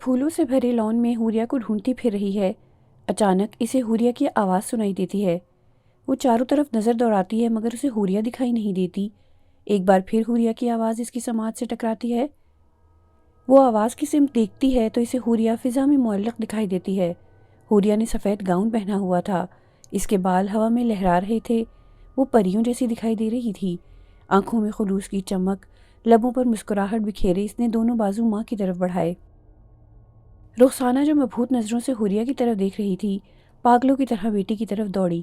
پھولوں سے بھرے لان میں حوریہ کو ڈھونڈتی پھر رہی ہے۔ اچانک اسے حوریہ کی آواز سنائی دیتی ہے۔ وہ چاروں طرف نظر دوڑاتی ہے مگر اسے حوریہ دکھائی نہیں دیتی۔ ایک بار پھر حوریہ کی آواز اس کی سماعت سے ٹکراتی ہے۔ وہ آواز کی سمت دیکھتی ہے تو اسے حوریہ فضا میں معلق دکھائی دیتی ہے۔ حوریہ نے سفید گاؤن پہنا ہوا تھا، اس کے بال ہوا میں لہرا رہے تھے۔ وہ پریوں جیسی دکھائی دے رہی تھی، آنکھوں میں خلوص کی چمک، لبوں پر مسکراہٹ بکھیرے اس نے دونوں بازو ماں کی طرف بڑھائے۔ رخسانہ جو مبہوت نظروں سے حوریہ کی طرف دیکھ رہی تھی، پاگلوں کی طرح بیٹی کی طرف دوڑی۔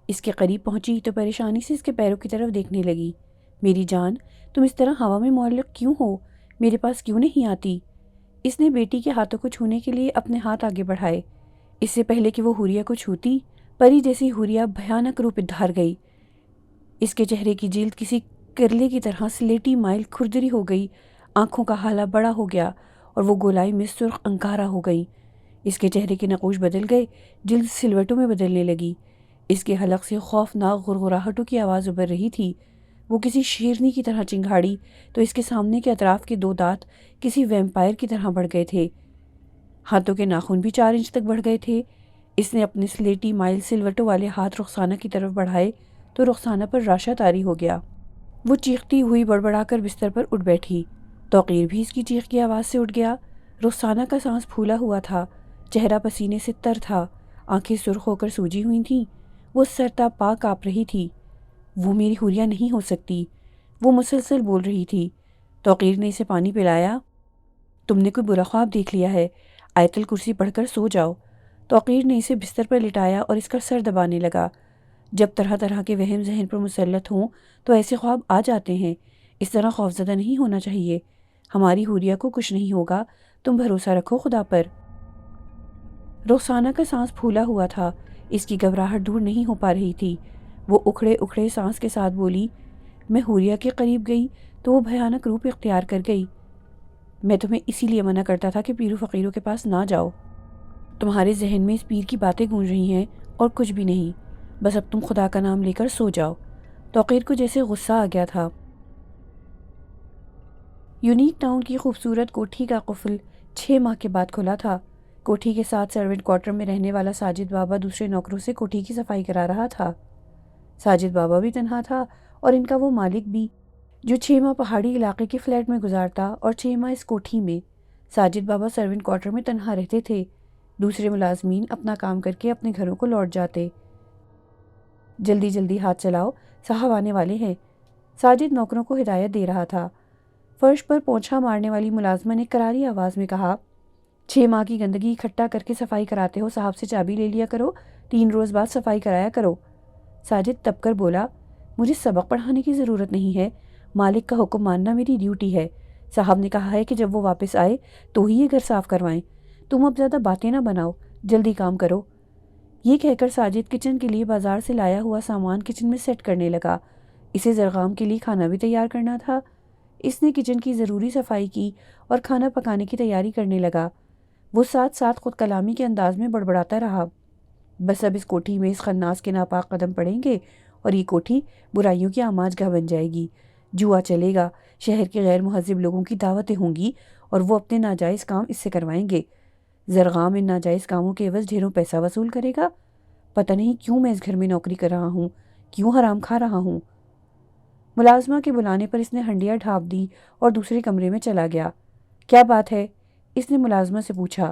اس کے قریب پہنچی تو پریشانی سے اس کے پیروں کی طرف دیکھنے لگی۔ میری جان، تم اس طرح ہوا میں معلق کیوں ہو؟ میرے پاس کیوں نہیں آتی؟ اس نے بیٹی کے ہاتھوں کو چھونے کے لیے اپنے ہاتھ آگے بڑھائے۔ اس سے پہلے کہ وہ حوریہ کو چھوتی، پری جیسی حوریہ بھیانک روپ دھار گئی۔ اس کے چہرے کی جلد کسی کرلے کی طرح سلیٹی مائل کھردری ہو گئی، آنکھوں کا حالہ بڑا ہو گیا اور وہ گولائی میں سرخ انکارہ ہو گئی۔ اس کے چہرے کے نقوش بدل گئے، جلد سلوٹوں میں بدلنے لگی۔ اس کے حلق سے خوفناک غرغراہٹوں کی آواز ابھر رہی تھی۔ وہ کسی شیرنی کی طرح چنگھاڑی تو اس کے سامنے کے اطراف کے 2 دانت کسی ویمپائر کی طرح بڑھ گئے تھے۔ ہاتھوں کے ناخن بھی 4 انچ تک بڑھ گئے تھے۔ اس نے اپنے سلیٹی مائل سلوٹوں والے ہاتھ رخسانہ کی طرف بڑھائے تو رخسانہ پر راشہ طاری ہو گیا۔ وہ چیختی ہوئی بڑبڑا کر بستر پر اٹھ بیٹھی۔ توقیر بھی اس کی چیخ کی آواز سے اٹھ گیا۔ رخسانہ کا سانس پھولا ہوا تھا، چہرہ پسینے سے تر تھا، آنکھیں سرخ ہو کر سوجی ہوئی تھیں۔ وہ سر تا پا کانپ رہی تھی۔ وہ میری حوریہ نہیں ہو سکتی، وہ مسلسل بول رہی تھی۔ توقیر نے اسے پانی پلایا۔ تم نے کوئی برا خواب دیکھ لیا ہے، آیت الکرسی پڑھ کر سو جاؤ۔ توقیر نے اسے بستر پر لٹایا اور اس کا سر دبانے لگا۔ جب طرح طرح کے وہم ذہن پر مسلط ہوں تو ایسے خواب آ جاتے ہیں، اس طرح خوفزدہ نہیں ہونا چاہیے۔ ہماری حوریہ کو کچھ نہیں ہوگا، تم بھروسہ رکھو خدا پر۔ رخسانہ کا سانس پھولا ہوا تھا، اس کی گھبراہٹ دور نہیں ہو پا رہی تھی۔ وہ اکھڑے اکھڑے سانس کے ساتھ بولی، میں حوریہ کے قریب گئی تو وہ بھیانک روپ اختیار کر گئی۔ میں تمہیں اسی لیے منع کرتا تھا کہ پیر و فقیروں کے پاس نہ جاؤ۔ تمہارے ذہن میں اس پیر کی باتیں گونج رہی ہیں اور کچھ بھی نہیں، بس اب تم خدا کا نام لے کر سو جاؤ۔ توقیر کو جیسے غصہ آ گیا تھا۔ یونیک ٹاؤن کی خوبصورت کوٹھی کا قفل 6 ماہ کے بعد کھلا تھا۔ کوٹھی کے ساتھ سرونٹ کوارٹر میں رہنے والا ساجد بابا دوسرے نوکروں سے کوٹھی کی صفائی کرا رہا تھا۔ ساجد بابا بھی تنہا تھا اور ان کا وہ مالک بھی، جو 6 ماہ پہاڑی علاقے کے فلیٹ میں گزارتا اور 6 ماہ اس کوٹھی میں۔ ساجد بابا سرونٹ کوارٹر میں تنہا رہتے تھے، دوسرے ملازمین اپنا کام کر کے اپنے گھروں کو لوٹ جاتے۔ جلدی جلدی ہاتھ چلاؤ، صاحب آنے والے ہیں، ساجد نوکروں کو ہدایت دے رہا تھا۔ فرش پر پونچھا مارنے والی ملازمہ نے کراری آواز میں کہا، 6 ماہ کی گندگی اکٹھا کر کے صفائی کراتے ہو، صاحب سے چابی لے لیا کرو، 3 روز بعد صفائی کرایا کرو۔ ساجد تب کر بولا، مجھے سبق پڑھانے کی ضرورت نہیں ہے، مالک کا حکم ماننا میری ڈیوٹی ہے۔ صاحب نے کہا ہے کہ جب وہ واپس آئے تو ہی یہ گھر صاف کروائیں، تم اب زیادہ باتیں نہ بناؤ، جلدی کام کرو۔ یہ کہہ کر ساجد کچن کے لیے بازار سے لایا ہوا سامان کچن میں سیٹ کرنے لگا۔ اسے زرغام کے لیے کھانا بھی تیار کرنا تھا۔ اس نے کچن کی ضروری صفائی کی اور کھانا پکانے کی تیاری کرنے لگا۔ وہ ساتھ ساتھ خود کلامی کے انداز میں بڑبڑاتا رہا، بس اب اس کوٹھی میں اس خناس کے ناپاک قدم پڑیں گے اور یہ کوٹھی برائیوں کی آماج گاہ بن جائے گی، جوا چلے گا، شہر کے غیر مہذب لوگوں کی دعوتیں ہوں گی اور وہ اپنے ناجائز کام اس سے کروائیں گے۔ زرغام ان ناجائز کاموں کے عوض ڈھیروں پیسہ وصول کرے گا۔ پتہ نہیں کیوں میں اس گھر میں نوکری کر رہا ہوں، کیوں حرام کھا رہا ہوں۔ ملازمہ کے بلانے پر اس نے ہنڈیا ڈھانپ دی اور دوسرے کمرے میں چلا گیا۔ کیا بات ہے؟ اس نے ملازمہ سے پوچھا۔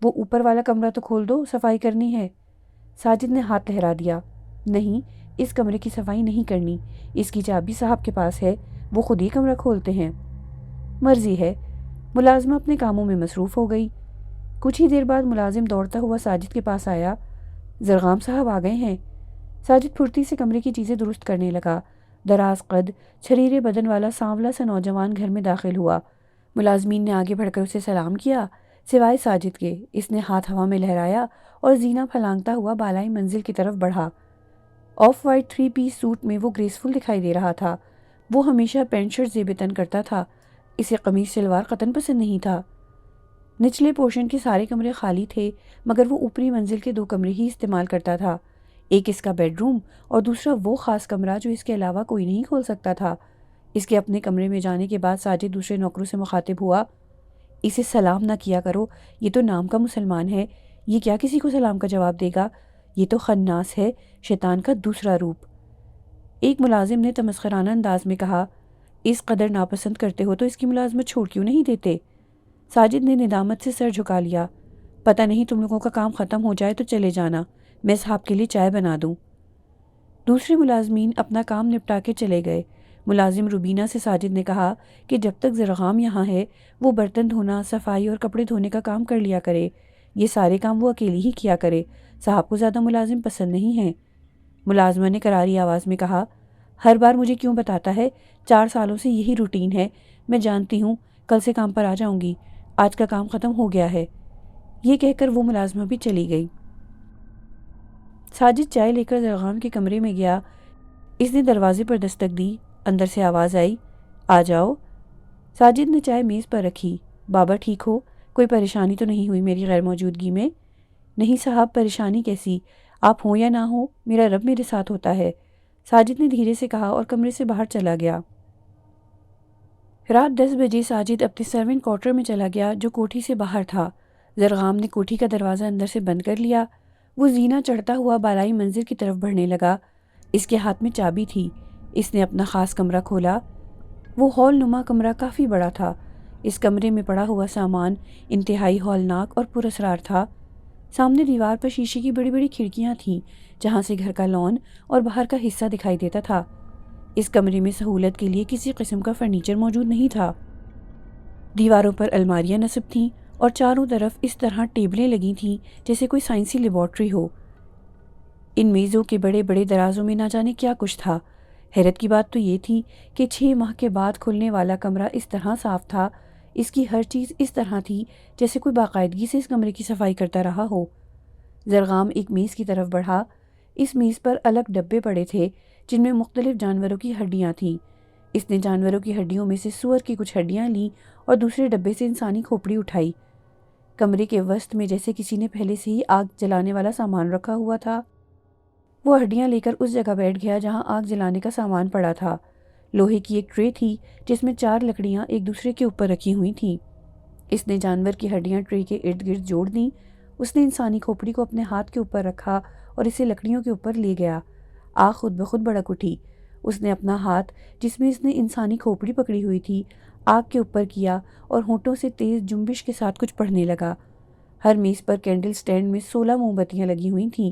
وہ اوپر والا کمرہ تو کھول دو، صفائی کرنی ہے۔ ساجد نے ہاتھ لہرا دیا، نہیں، اس کمرے کی صفائی نہیں کرنی، اس کی چابی صاحب کے پاس ہے، وہ خود ہی کمرہ کھولتے ہیں۔ مرضی ہے۔ ملازمہ اپنے کاموں میں مصروف ہو گئی۔ کچھ ہی دیر بعد ملازم دوڑتا ہوا ساجد کے پاس آیا، زرغام صاحب آ گئے ہیں۔ ساجد پھرتی سے کمرے کی چیزیں درست کرنے لگا۔ دراز قد، چھریرے بدن والا سانولا سا نوجوان گھر میں داخل ہوا۔ ملازمین نے آگے بڑھ کر اسے سلام کیا، سوائے ساجد کے۔ اس نے ہاتھ ہوا میں لہرایا اور زینہ پھلانگتا ہوا بالائی منزل کی طرف بڑھا۔ آف وائٹ 3 پیس سوٹ میں وہ گریسفل دکھائی دے رہا تھا۔ وہ ہمیشہ پینٹ شرٹ زیب تن کرتا تھا، اسے قمیص شلوار قطن پسند نہیں تھا۔ نچلے پورشن کے سارے کمرے خالی تھے مگر وہ اوپری منزل کے 2 کمرے ہی استعمال کرتا تھا، ایک اس کا بیڈ روم اور دوسرا وہ خاص کمرہ جو اس کے علاوہ کوئی نہیں کھول سکتا تھا۔ اس کے اپنے کمرے میں جانے کے بعد ساجد دوسرے نوکروں سے مخاطب ہوا، اسے سلام نہ کیا کرو، یہ تو نام کا مسلمان ہے، یہ کیا کسی کو سلام کا جواب دے گا؟ یہ تو خناس ہے، شیطان کا دوسرا روپ۔ ایک ملازم نے تمسخرانہ انداز میں کہا، اس قدر ناپسند کرتے ہو تو اس کی ملازمت چھوڑ کیوں نہیں دیتے؟ ساجد نے ندامت سے سر جھکا لیا، پتہ نہیں تم لوگوں کا کام ختم ہو جائے تو چلے جانا، میں صاحب کے لیے چائے بنا دوں۔ دوسرے ملازمین اپنا کام نپٹا کے چلے گئے۔ ملازم روبینہ سے ساجد نے کہا کہ جب تک زرغام یہاں ہے وہ برتن دھونا، صفائی اور کپڑے دھونے کا کام کر لیا کرے، یہ سارے کام وہ اکیلی ہی کیا کرے، صاحب کو زیادہ ملازم پسند نہیں ہیں۔ ملازمہ نے کراری آواز میں کہا، ہر بار مجھے کیوں بتاتا ہے؟ 4 سالوں سے یہی روٹین ہے، میں جانتی ہوں، کل سے کام پر آ جاؤں گی، آج کا کام ختم ہو گیا ہے۔ یہ کہہ کر وہ ملازمہ بھی چلی گئی۔ ساجد چائے لے کر زرغام کے کمرے میں گیا۔ اس نے دروازے پر دستک دی، اندر سے آواز آئی، آ جاؤ۔ ساجد نے چائے میز پر رکھی۔ بابا ٹھیک ہو؟ کوئی پریشانی تو نہیں ہوئی میری غیر موجودگی میں؟ نہیں صاحب، پریشانی کیسی؟ آپ ہوں یا نہ ہوں، میرا رب میرے ساتھ ہوتا ہے، ساجد نے دھیرے سے کہا اور کمرے سے باہر چلا گیا۔ رات 10 بجے ساجد اپنے سرونٹ کوارٹر میں چلا گیا جو کوٹھی سے باہر تھا۔ زرغام نے کوٹھی کا دروازہ اندر سے بند کر لیا۔ وہ زینہ چڑھتا ہوا بالائی منزل کی طرف بڑھنے لگا۔ اس کے ہاتھ میں چابی تھی۔ اس نے اپنا خاص کمرہ کھولا۔ وہ ہال نما کمرہ کافی بڑا تھا۔ اس کمرے میں پڑا ہوا سامان انتہائی ہولناک اور پراسرار تھا۔ سامنے دیوار پر شیشے کی بڑی بڑی کھڑکیاں تھیں جہاں سے گھر کا لان اور باہر کا حصہ دکھائی دیتا تھا۔ اس کمرے میں سہولت کے لیے کسی قسم کا فرنیچر موجود نہیں تھا۔ دیواروں پر الماریاں نصب تھیں اور چاروں طرف اس طرح ٹیبلیں لگی تھیں جیسے کوئی سائنسی لیبارٹری ہو۔ ان میزوں کے بڑے بڑے درازوں میں نہ جانے کیا کچھ تھا۔ حیرت کی بات تو یہ تھی کہ 6 ماہ کے بعد کھلنے والا کمرہ اس طرح صاف تھا، اس کی ہر چیز اس طرح تھی جیسے کوئی باقاعدگی سے اس کمرے کی صفائی کرتا رہا ہو۔ زرغام ایک میز کی طرف بڑھا۔ اس میز پر الگ ڈبے پڑے تھے جن میں مختلف جانوروں کی ہڈیاں تھیں۔ اس نے جانوروں کی ہڈیوں میں سے سور کی کچھ ہڈیاں لیں اور دوسرے ڈبے سے انسانی کھوپڑی اٹھائی۔ کمرے کے وسط میں جیسے کسی نے پہلے سے ہی آگ جلانے والا سامان رکھا ہوا تھا۔ وہ ہڈیاں لے کر اس جگہ بیٹھ گیا جہاں آگ جلانے کا سامان پڑا تھا۔ لوہے کی ایک ٹرے تھی جس میں 4 لکڑیاں ایک دوسرے کے اوپر رکھی ہوئی تھیں۔ اس نے جانور کی ہڈیاں ٹرے کے ارد گرد جوڑ دیں۔ اس نے انسانی کھوپڑی کو اپنے ہاتھ کے اوپر رکھا اور اسے لکڑیوں کے اوپر لے گیا۔ آگ خود بخود بھڑک اٹھی۔ اس نے اپنا ہاتھ جس میں اس نے انسانی کھوپڑی پکڑی ہوئی تھی آگ کے اوپر کیا اور ہونٹوں سے تیز جنبش کے ساتھ کچھ پڑھنے لگا۔ ہر میز پر کینڈل سٹینڈ میں 16 موم بتیاں لگی ہوئی تھیں۔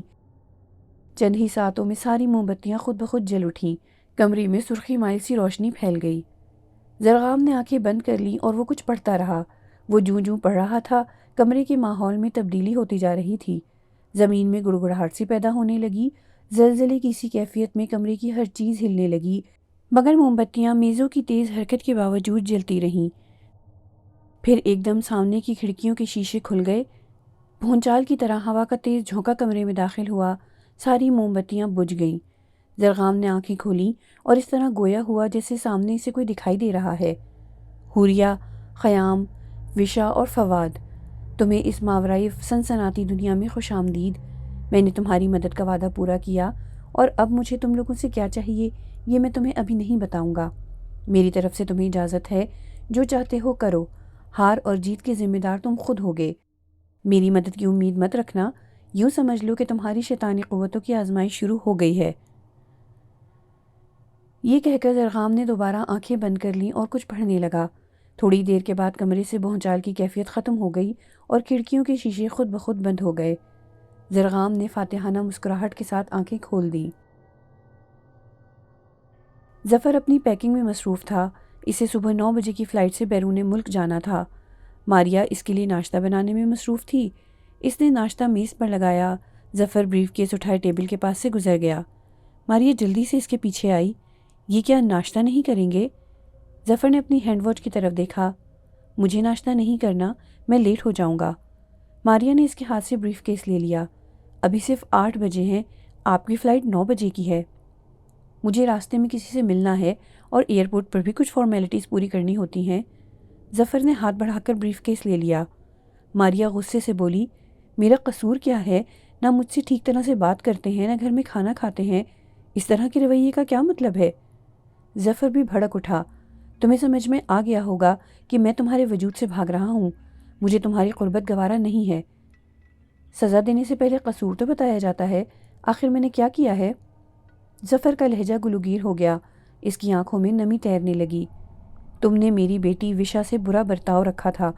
چند ہی ساعتوں میں ساری موم بتیاں خود بخود جل اٹھیں۔ کمرے میں سرخی مائل سی روشنی پھیل گئی۔ زرغام نے آنکھیں بند کر لیں اور وہ کچھ پڑھتا رہا۔ وہ جوں جوں پڑھ رہا تھا کمرے کے ماحول میں تبدیلی ہوتی جا رہی تھی۔ زمین میں گڑگڑاہٹ سی پیدا ہونے لگی۔ زلزلے کی سی کیفیت میں کمرے کی ہر چیز ہلنے لگی، مگر موم بتیاں میزوں کی تیز حرکت کے باوجود جلتی رہیں۔ پھر ایک دم سامنے کی کھڑکیوں کے شیشے کھل گئے۔ بھونچال کی طرح ہوا کا تیز جھونکا کمرے میں داخل ہوا۔ ساری موم بتیاں بجھ گئیں۔ زرغام نے آنکھیں کھولیں اور اس طرح گویا ہوا جیسے سامنے سے کوئی دکھائی دے رہا ہے۔ حوریہ، خیام، وشا اور فواد، تمہیں اس ماورائی سنسناتی دنیا میں خوش آمدید۔ میں نے تمہاری مدد کا وعدہ پورا کیا اور اب مجھے تم لوگوں سے کیا چاہیے یہ میں تمہیں ابھی نہیں بتاؤں گا۔ میری طرف سے تمہیں اجازت ہے، جو چاہتے ہو کرو، ہار اور جیت کے ذمہ دار تم خود ہوگے۔ میری مدد کی امید مت رکھنا، یوں سمجھ لو کہ تمہاری شیطانی قوتوں کی آزمائش شروع ہو گئی ہے۔ یہ کہہ کر زرغام نے دوبارہ آنکھیں بند کر لیں اور کچھ پڑھنے لگا۔ تھوڑی دیر کے بعد کمرے سے بھونچال کی کیفیت ختم ہو گئی اور کھڑکیوں کے شیشے خود بخود بند ہو گئے۔ زرغام نے فاتحانہ مسکراہٹ کے ساتھ آنکھیں کھول دیں۔ ظفر اپنی پیکنگ میں مصروف تھا۔ اسے صبح 9 بجے کی فلائٹ سے بیرون ملک جانا تھا۔ ماریا اس کے لیے ناشتہ بنانے میں مصروف تھی۔ اس نے ناشتہ میز پر لگایا۔ ظفر بریف کیس اٹھائے ٹیبل کے پاس سے گزر گیا۔ ماریا جلدی سے اس کے پیچھے آئی۔ یہ کیا ناشتہ نہیں کریں گے؟ ظفر نے اپنی ہینڈ واچ کی طرف دیکھا۔ مجھے ناشتہ نہیں کرنا، میں لیٹ ہو جاؤں گا۔ ماریا نے اس کے ہاتھ سے بریف کیس لے لیا۔ ابھی صرف 8 بجے ہیں، آپ کی فلائٹ 9 بجے کی ہے۔ مجھے راستے میں کسی سے ملنا ہے اور ایئرپورٹ پر بھی کچھ فارمیلٹیز پوری کرنی ہوتی ہیں۔ ظفر نے ہاتھ بڑھا کر بریف کیس لے لیا۔ ماریا غصے سے بولی، میرا قصور کیا ہے؟ نہ مجھ سے ٹھیک طرح سے بات کرتے ہیں، نہ گھر میں کھانا کھاتے ہیں، اس طرح کے رویے کا کیا مطلب ہے؟ ظفر بھی بھڑک اٹھا، تمہیں سمجھ میں آ گیا ہوگا کہ میں تمہارے وجود سے بھاگ رہا ہوں۔ مجھے تمہاری قربت گوارا نہیں ہے۔ سزا دینے سے پہلے قصور تو بتایا جاتا ہے، آخر میں نے کیا کیا ہے؟ ظفر کا لہجہ گلوگیر ہو گیا، اس کی آنکھوں میں نمی تیرنے لگی۔ تم نے میری بیٹی وشا سے برا برتاؤ رکھا تھا،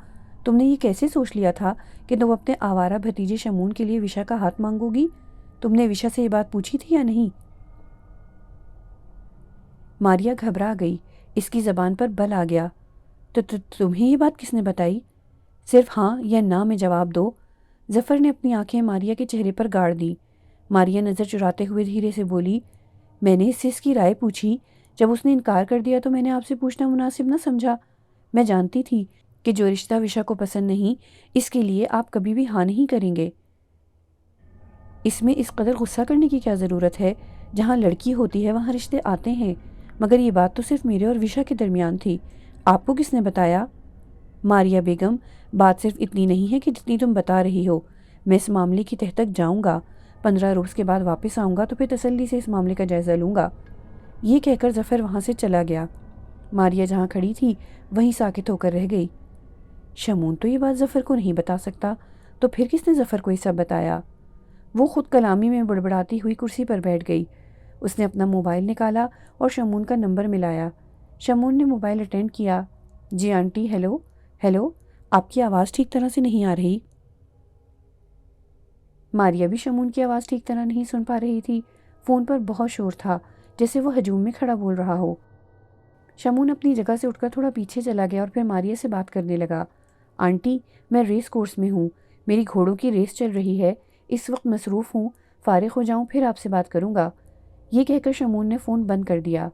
تم نے یہ کیسے سوچ لیا تھا کہ تم اپنے آوارہ بھتیجے شمون کے لیے وشا کا ہاتھ مانگو گی؟ تم نے وشا سے یہ بات پوچھی تھی یا نہیں؟ ماریا گھبرا گئی، اس کی زبان پر بل آ گیا۔ تو تمہیں یہ بات کس نے بتائی؟ صرف ہاں یا نہ میں جواب دو۔ ظفر نے اپنی آنکھیں ماریا کے چہرے پر گاڑ دی۔ ماریا نظر چراتے ہوئے دھیرے سے بولی، میں نے اس سے اس کی رائے پوچھی، جب اس نے انکار کر دیا تو میں نے آپ سے پوچھنا مناسب نہ سمجھا۔ میں جانتی تھی کہ جو رشتہ وشا کو پسند نہیں، اس کے لیے آپ کبھی بھی ہاں نہیں کریں گے۔ اس میں اس قدر غصہ کرنے کی کیا ضرورت ہے؟ جہاں لڑکی ہوتی ہے وہاں رشتے آتے ہیں، مگر یہ بات تو صرف میرے اور وشا کے درمیان تھی، آپ کو کس نے بتایا؟ ماریا بیگم، بات صرف اتنی نہیں ہے کہ جتنی تم بتا رہی ہو۔ میں اس معاملے کی تہ تک جاؤں گا، 15 روز کے بعد واپس آؤں گا تو پھر تسلی سے اس معاملے کا جائزہ لوں گا۔ یہ کہہ کر ظفر وہاں سے چلا گیا۔ ماریا جہاں کھڑی تھی وہیں ساکت ہو کر رہ گئی۔ شمون تو یہ بات ظفر کو نہیں بتا سکتا، تو پھر کس نے ظفر کو یہ سب بتایا؟ وہ خود کلامی میں بڑبڑاتی ہوئی کرسی پر بیٹھ گئی۔ اس نے اپنا موبائل نکالا اور شمون کا نمبر ملایا۔ شمون نے موبائل اٹینڈ کیا۔ جی آنٹی، ہیلو ہیلو، آپ کی آواز ٹھیک طرح سے نہیں آ رہی۔ ماریا بھی شمون کی آواز ٹھیک طرح نہیں سن پا رہی تھی۔ فون پر بہت شور تھا، جیسے وہ ہجوم میں کھڑا بول رہا ہو۔ شمون اپنی جگہ سے اٹھ کر تھوڑا پیچھے چلا گیا اور پھر ماریا سے بات کرنے لگا۔ آنٹی، میں ریس کورس میں ہوں، میری گھوڑوں کی ریس چل رہی ہے، اس وقت مصروف ہوں، فارغ ہو جاؤں پھر آپ سے بات کروں گا۔ یہ کہہ کر شمون نے فون بند کر دیا۔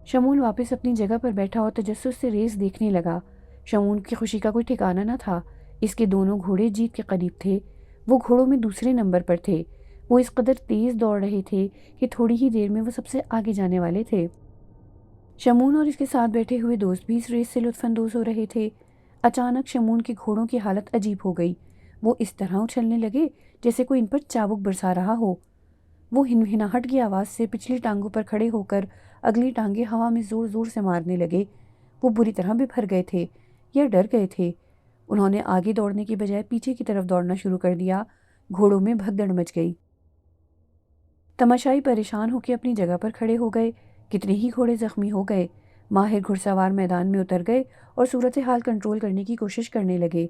شمون واپس اپنی جگہ پر بیٹھا اور تجسس سے ریس دیکھنے لگا۔ شمون کی خوشی کا کوئی ٹھکانہ نہ تھا۔ اس کے دونوں گھوڑے جیت کے قریب تھے، وہ گھوڑوں میں دوسرے نمبر پر تھے، وہ اس قدر تیز دوڑ رہے تھے کہ تھوڑی ہی دیر میں وہ سب سے آگے جانے والے تھے۔ شمون اور اس کے ساتھ بیٹھے ہوئے دوست بھی اس ریس سے لطف اندوز ہو رہے تھے۔ اچانک شمون کے گھوڑوں کی حالت عجیب ہو گئی، وہ اس طرح اچھلنے لگے جیسے کوئی ان پر چابک برسا رہا ہو۔ وہ ہنہناہٹ کی آواز سے پچھلی ٹانگوں پر کھڑے ہو کر اگلی ٹانگیں ہوا میں زور زور سے مارنے لگے۔ وہ بری طرح بپھر گئے تھے یا ڈر گئے تھے۔ انہوں نے آگے دوڑنے کی بجائے پیچھے کی طرف دوڑنا شروع کر دیا۔ گھوڑوں میں بھگدڑ مچ گئی۔ تماشائی پریشان ہو کے اپنی جگہ پر کھڑے ہو گئے۔ کتنے ہی گھوڑے زخمی ہو گئے۔ ماہر گھڑ سوار میدان میں اتر گئے اور صورتحال کنٹرول کرنے کی کوشش کرنے لگے۔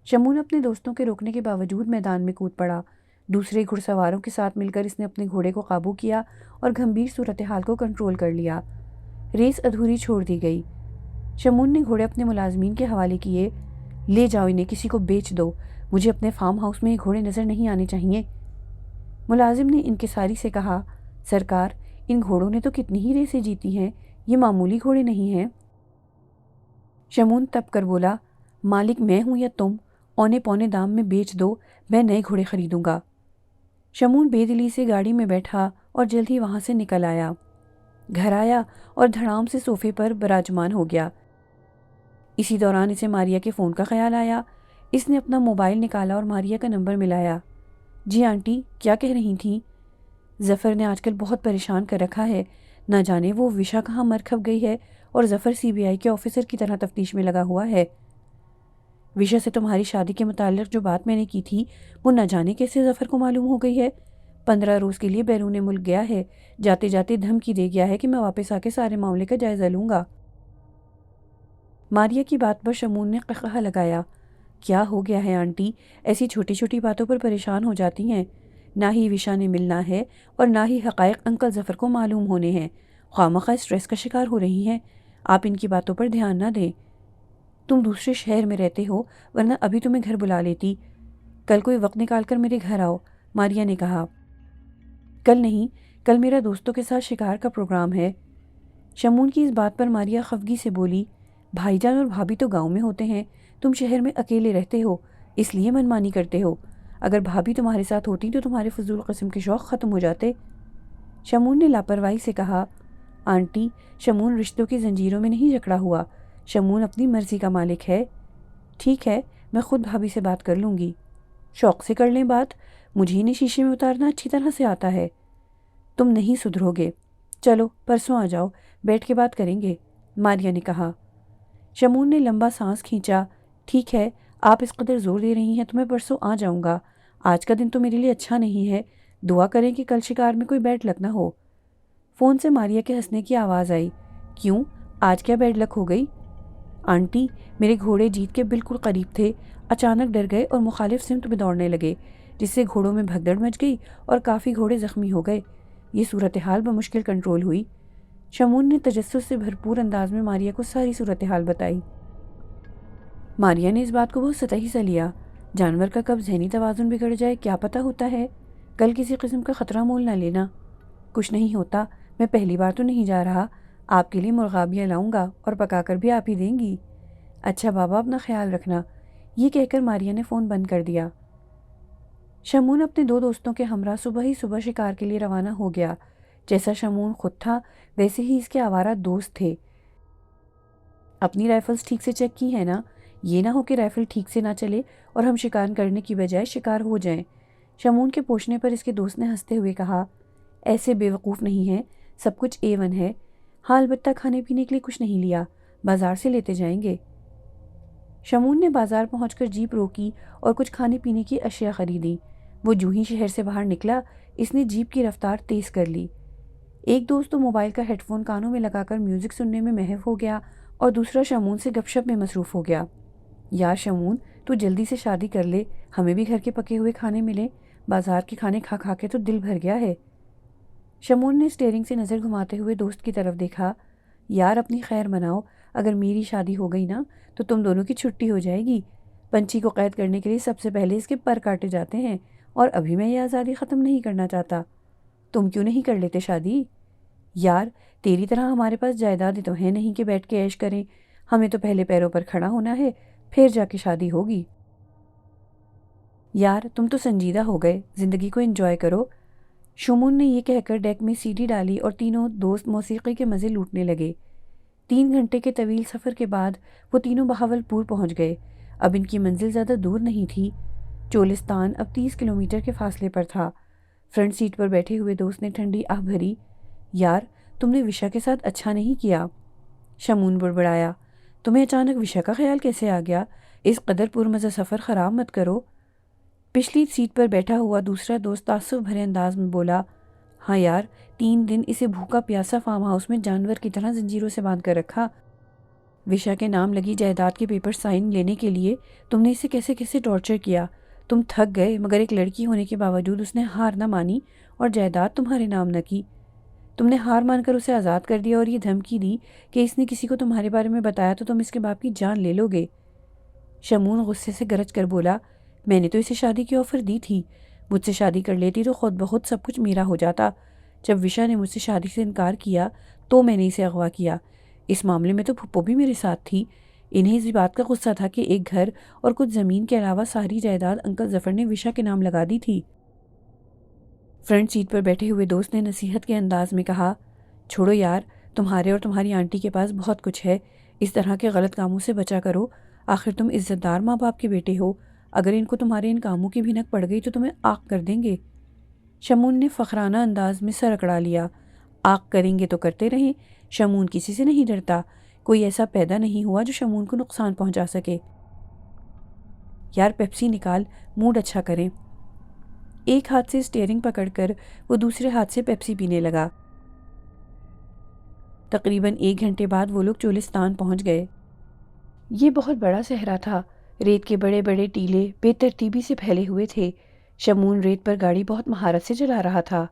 شمون اپنے دوستوں کے روکنے کے باوجود میدان میں کود پڑا۔ دوسرے گھڑ سواروں کے ساتھ مل کر اس نے اپنے گھوڑے کو قابو کیا اور گھمبیر صورتحال کو کنٹرول کر لیا۔ ریس ادھوری چھوڑ دی گئی۔ شمون نے گھوڑے اپنے ملازمین کے حوالے کیے۔ لے جاؤ انہیں، کسی کو بیچ دو، مجھے اپنے فارم ہاؤس میں یہ گھوڑے نظر نہیں آنے چاہیے۔ ملازم نے انکساری سے کہا، سرکار، ان گھوڑوں نے تو کتنی ہی ریسیں جیتی ہیں، یہ معمولی گھوڑے نہیں ہیں۔ شمون تپ کر بولا، مالک میں ہوں یا تم، اونے پونے دام میں بیچ دو، میں نئے گھوڑے خریدوں گا۔ شمون بے دلی سے گاڑی میں بیٹھا اور جلد ہی وہاں سے نکل آیا۔ گھر آیا اور دھڑام سے صوفے پر براجمان ہو گیا۔ اسی دوران اسے ماریا کے فون کا خیال آیا۔ اس نے اپنا موبائل نکالا اور ماریا کا نمبر ملایا۔ جی آنٹی، کیا کہہ رہی تھیں؟ ظفر نے آج کل بہت پریشان کر رکھا ہے، نہ جانے وہ وشا کہاں مر کھپ گئی ہے، اور ظفر CBI کے آفیسر کی طرح تفتیش میں لگا ہوا ہے۔ وشا سے تمہاری شادی کے متعلق جو بات میں نے کی تھی وہ نہ جانے کیسے ظفر کو معلوم ہو گئی ہے۔ 15 روز کے لیے بیرون ملک گیا ہے، جاتے جاتے دھمکی دے گیا ہے کہ میں واپس آ کے سارے معاملے کا جائزہ لوں گا۔ ماریا کی بات پر شمون نے قہقہہ لگایا، کیا ہو گیا ہے آنٹی، ایسی چھوٹی چھوٹی باتوں پر پریشان ہو جاتی ہیں؟ نہ ہی وشا نے ملنا ہے اور نہ ہی حقائق انکل ظفر کو معلوم ہونے ہیں، خواہ اسٹریس کا شکار ہو رہی ہیں۔ آپ ان کی باتوں پر دھیان نہ دیں۔ تم دوسرے شہر میں رہتے ہو، ورنہ ابھی تمہیں گھر بلا لیتی۔ کل کوئی وقت نکال کر میرے گھر آؤ، ماریا نے کہا۔ کل نہیں، کل میرا دوستوں کے ساتھ شکار کا پروگرام ہے۔ شمون کی اس بات پر ماریا خفگی سے بولی، بھائی جان اور بھابھی تو گاؤں میں ہوتے ہیں، تم شہر میں اکیلے رہتے ہو، اس لیے منمانی کرتے ہو۔ اگر بھابھی تمہارے ساتھ ہوتی تو تمہارے فضول قسم کے شوق ختم ہو جاتے۔ شمون نے لاپرواہی سے کہا، آنٹی، شمون رشتوں کی زنجیروں میں نہیں جکڑا ہوا، شمون اپنی مرضی کا مالک ہے۔ ٹھیک ہے، میں خود بھابھی سے بات کر لوں گی۔ شوق سے کر لیں بات، مجھے انہیں شیشے میں اتارنا اچھی طرح سے آتا ہے۔ تم نہیں سدھرو گے، چلو پرسوں آ جاؤ، بیٹھ کے بات کریں گے، ماریا نے کہا۔ شمون نے لمبا سانس کھینچا، ٹھیک ہے، آپ اس قدر زور دے رہی ہیں تو میں پرسوں آ جاؤں گا۔ آج کا دن تو میرے لیے اچھا نہیں ہے، دعا کریں کہ کل شکار میں کوئی بیڈ لک نہ ہو۔ فون سے ماریا کے ہنسنے کی آواز آئی۔ کیوں؟ آج کیا بیڈ لک ہو گئی؟ آنٹی، میرے گھوڑے جیت کے بالکل قریب تھے، اچانک ڈر گئے اور مخالف سمت میں دوڑنے لگے، جس سے گھوڑوں میں بھگدڑ مچ گئی اور کافی گھوڑے زخمی ہو گئے۔ یہ صورتحال بمشکل کنٹرول ہوئی۔ شمون نے تجسس سے بھرپور انداز میں ماریا کو ساری صورتحال بتائی۔ ماریا نے اس بات کو بہت سطحی سا لیا۔ جانور کا کب ذہنی توازن بگڑ جائے کیا پتہ ہوتا ہے؟ کل کسی قسم کا خطرہ مول نہ لینا۔ کچھ نہیں ہوتا، میں پہلی بار تو نہیں جا رہا، آپ کے لیے مرغابیاں لاؤں گا اور پکا کر بھی آپ ہی دیں گی۔ اچھا بابا، اپنا خیال رکھنا۔ یہ کہہ کر ماریا نے فون بند کر دیا۔ شمون اپنے دو دوستوں کے ہمراہ صبح ہی صبح شکار کے لیے روانہ ہو گیا۔ جیسا شمون خود تھا ویسے ہی اس کے آوارہ دوست تھے۔ اپنی رائفلز ٹھیک سے چیک کی ہے نا؟ یہ نہ ہو کہ رائفل ٹھیک سے نہ چلے اور ہم شکار کرنے کی بجائے شکار ہو جائیں۔ شمون کے پوچھنے پر اس کے دوست نے ہنستے ہوئے کہا، ایسے بے وقوف نہیں ہیں، سب کچھ A1 ہے۔ ہاں، البتہ کھانے پینے کے لیے کچھ نہیں لیا، بازار سے لیتے جائیں گے۔ شمون نے بازار پہنچ کر جیپ روکی اور کچھ کھانے پینے کی اشیاء خریدی۔ وہ جو ہی شہر سے باہر نکلا، اس نے جیپ کی رفتار تیز کر لی۔ ایک دوست تو موبائل کا ہیڈ فون کانوں میں لگا کر میوزک سننے میں محو ہو گیا اور دوسرا شمون سے گپ شپ میں مصروف ہو گیا۔ یار شمون، تو جلدی سے شادی کر لے، ہمیں بھی گھر کے پکے ہوئے کھانے ملیں، بازار کے کھانے کھا کھا کے تو دل بھر گیا ہے۔ شمون نے اسٹیئرنگ سے نظر گھماتے ہوئے دوست کی طرف دیکھا۔ یار اپنی خیر مناؤ، اگر میری شادی ہو گئی نا تو تم دونوں کی چھٹی ہو جائے گی۔ پنچھی کو قید کرنے کے لیے سب سے پہلے اس کے پر کاٹے جاتے ہیں، اور ابھی میں یہ آزادی ختم نہیں کرنا چاہتا۔ تم کیوں نہیں کر لیتے شادی؟ یار تیری طرح ہمارے پاس جائیدادیں تو ہیں نہیں کہ بیٹھ کے عیش کریں، ہمیں تو پہلے پیروں پر کھڑا ہونا ہے، پھر جا کے شادی ہوگی۔ یار تم تو سنجیدہ ہو گئے، زندگی کو انجوائے کرو۔ شمون نے یہ کہہ کر ڈیک میں سیڑھی ڈالی اور تینوں دوست موسیقی کے مزے لوٹنے لگے۔ 3 گھنٹے کے طویل سفر کے بعد وہ تینوں بہاولپور پہنچ گئے۔ اب ان کی منزل زیادہ دور نہیں تھی۔ چولستان اب 30 کلومیٹر کے فاصلے پر تھا۔ فرنٹ سیٹ پر بیٹھے ہوئے دوست نے ٹھنڈی آہ بھری۔ یار تم نے وشا کے ساتھ اچھا نہیں کیا۔ شمون بڑبڑایا، تمہیں اچانک وشا کا خیال کیسے آ گیا؟ اس قدر پرمزہ سفر خراب مت کرو۔ پچھلی سیٹ پر بیٹھا ہوا دوسرا دوست تعصب بھرے انداز میں بولا، ہاں یار 3 دن اسے بھوکا پیاسا فارم ہاؤس میں جانور کی طرح زنجیروں سے باندھ کر رکھا۔ وشا کے نام لگی جائیداد کے پیپر سائن لینے کے لیے تم نے اسے کیسے کیسے ٹارچر کیا۔ تم تھک گئے، مگر ایک لڑکی ہونے کے باوجود اس نے ہار نہ مانی اور جائیداد تمہارے نام نہ کی۔ تم نے ہار مان کر اسے آزاد کر دیا اور یہ دھمکی دی کہ اس نے کسی کو تمہارے بارے میں بتایا تو تم اس کے باپ کی جان لے لو گے۔ شمون غصے سے گرج کر بولا، میں نے تو اسے شادی کی آفر دی تھی، مجھ سے شادی کر لیتی تو خود بخود سب کچھ میرا ہو جاتا۔ جب وشا نے مجھ سے شادی سے انکار کیا تو میں نے اسے اغوا کیا۔ اس معاملے میں تو پھپھو بھی میرے ساتھ تھی۔ انہیں اس بات کا غصہ تھا کہ ایک گھر اور کچھ زمین کے علاوہ ساری جائیداد انکل ظفر نے وشا کے نام لگا دی تھی۔ فرنٹ سیٹ پر بیٹھے ہوئے دوست نے نصیحت کے انداز میں کہا، چھوڑو یار، تمہارے اور تمہاری آنٹی کے پاس بہت کچھ ہے، اس طرح کے غلط کاموں سے بچا کرو۔ آخر تم عزت دار ماں باپ کے بیٹے ہو، اگر ان کو تمہارے ان کاموں کی بھنک پڑ گئی تو تمہیں آگ کر دیں گے۔ شمون نے فخرانہ انداز میں سر اکڑا لیا۔ آگ کریں گے تو کرتے رہیں، شمون کسی سے نہیں ڈرتا، کوئی ایسا پیدا نہیں ہوا جو شمون کو نقصان پہنچا سکے۔ یار پیپسی نکال، موڈ اچھا کریں۔ ایک ہاتھ سے اسٹیئرنگ پکڑ کر وہ دوسرے ہاتھ سے پیپسی پینے لگا۔ تقریباً 1 گھنٹے بعد وہ لوگ چولستان پہنچ گئے۔ یہ بہت بڑا صحرا تھا، ریت کے بڑے بڑے ٹیلے بے ترتیبی سے پھیلے ہوئے تھے۔ شمون ریت پر گاڑی بہت مہارت سے چلا رہا تھا۔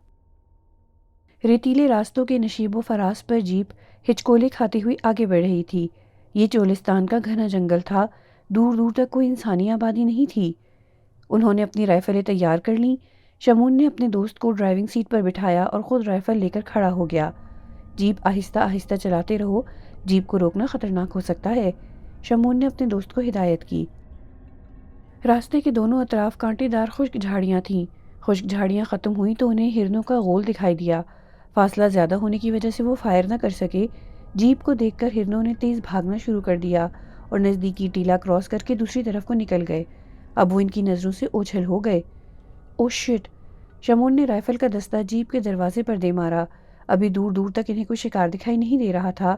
ریتیلے راستوں کے نشیب و فراز پر جیپ ہچکولے کھاتی ہوئی آگے بڑھ رہی تھی۔ یہ چولستان کا گھنا جنگل تھا، دور دور تک کوئی انسانی آبادی نہیں تھی۔ انہوں نے اپنی رائفلیں تیار کر لیں۔ شمون نے اپنے دوست کو ڈرائیونگ سیٹ پر بٹھایا اور خود رائفل لے کر کھڑا ہو گیا۔ جیپ آہستہ آہستہ چلاتے رہو، جیپ کو روکنا خطرناک ہو سکتا ہے، شمون نے اپنے دوست کو ہدایت کی۔ راستے کے دونوں اطراف کانٹے دار خشک جھاڑیاں تھیں۔ خشک جھاڑیاں ختم ہوئیں تو انہیں ہرنوں کا غول دکھائی دیا۔ فاصلہ زیادہ ہونے کی وجہ سے وہ فائر نہ کر سکے۔ جیپ کو دیکھ کر ہرنوں نے تیز بھاگنا شروع کر دیا اور نزدیکی ٹیلا کراس کر کے دوسری طرف کو نکل گئے۔ اب وہ ان کی نظروں سے اوجھل ہو گئے۔ او شٹ! شمون نے رائفل کا دستہ جیپ کے دروازے پر دے مارا۔ ابھی دور دور تک انہیں کوئی شکار دکھائی نہیں دے رہا تھا۔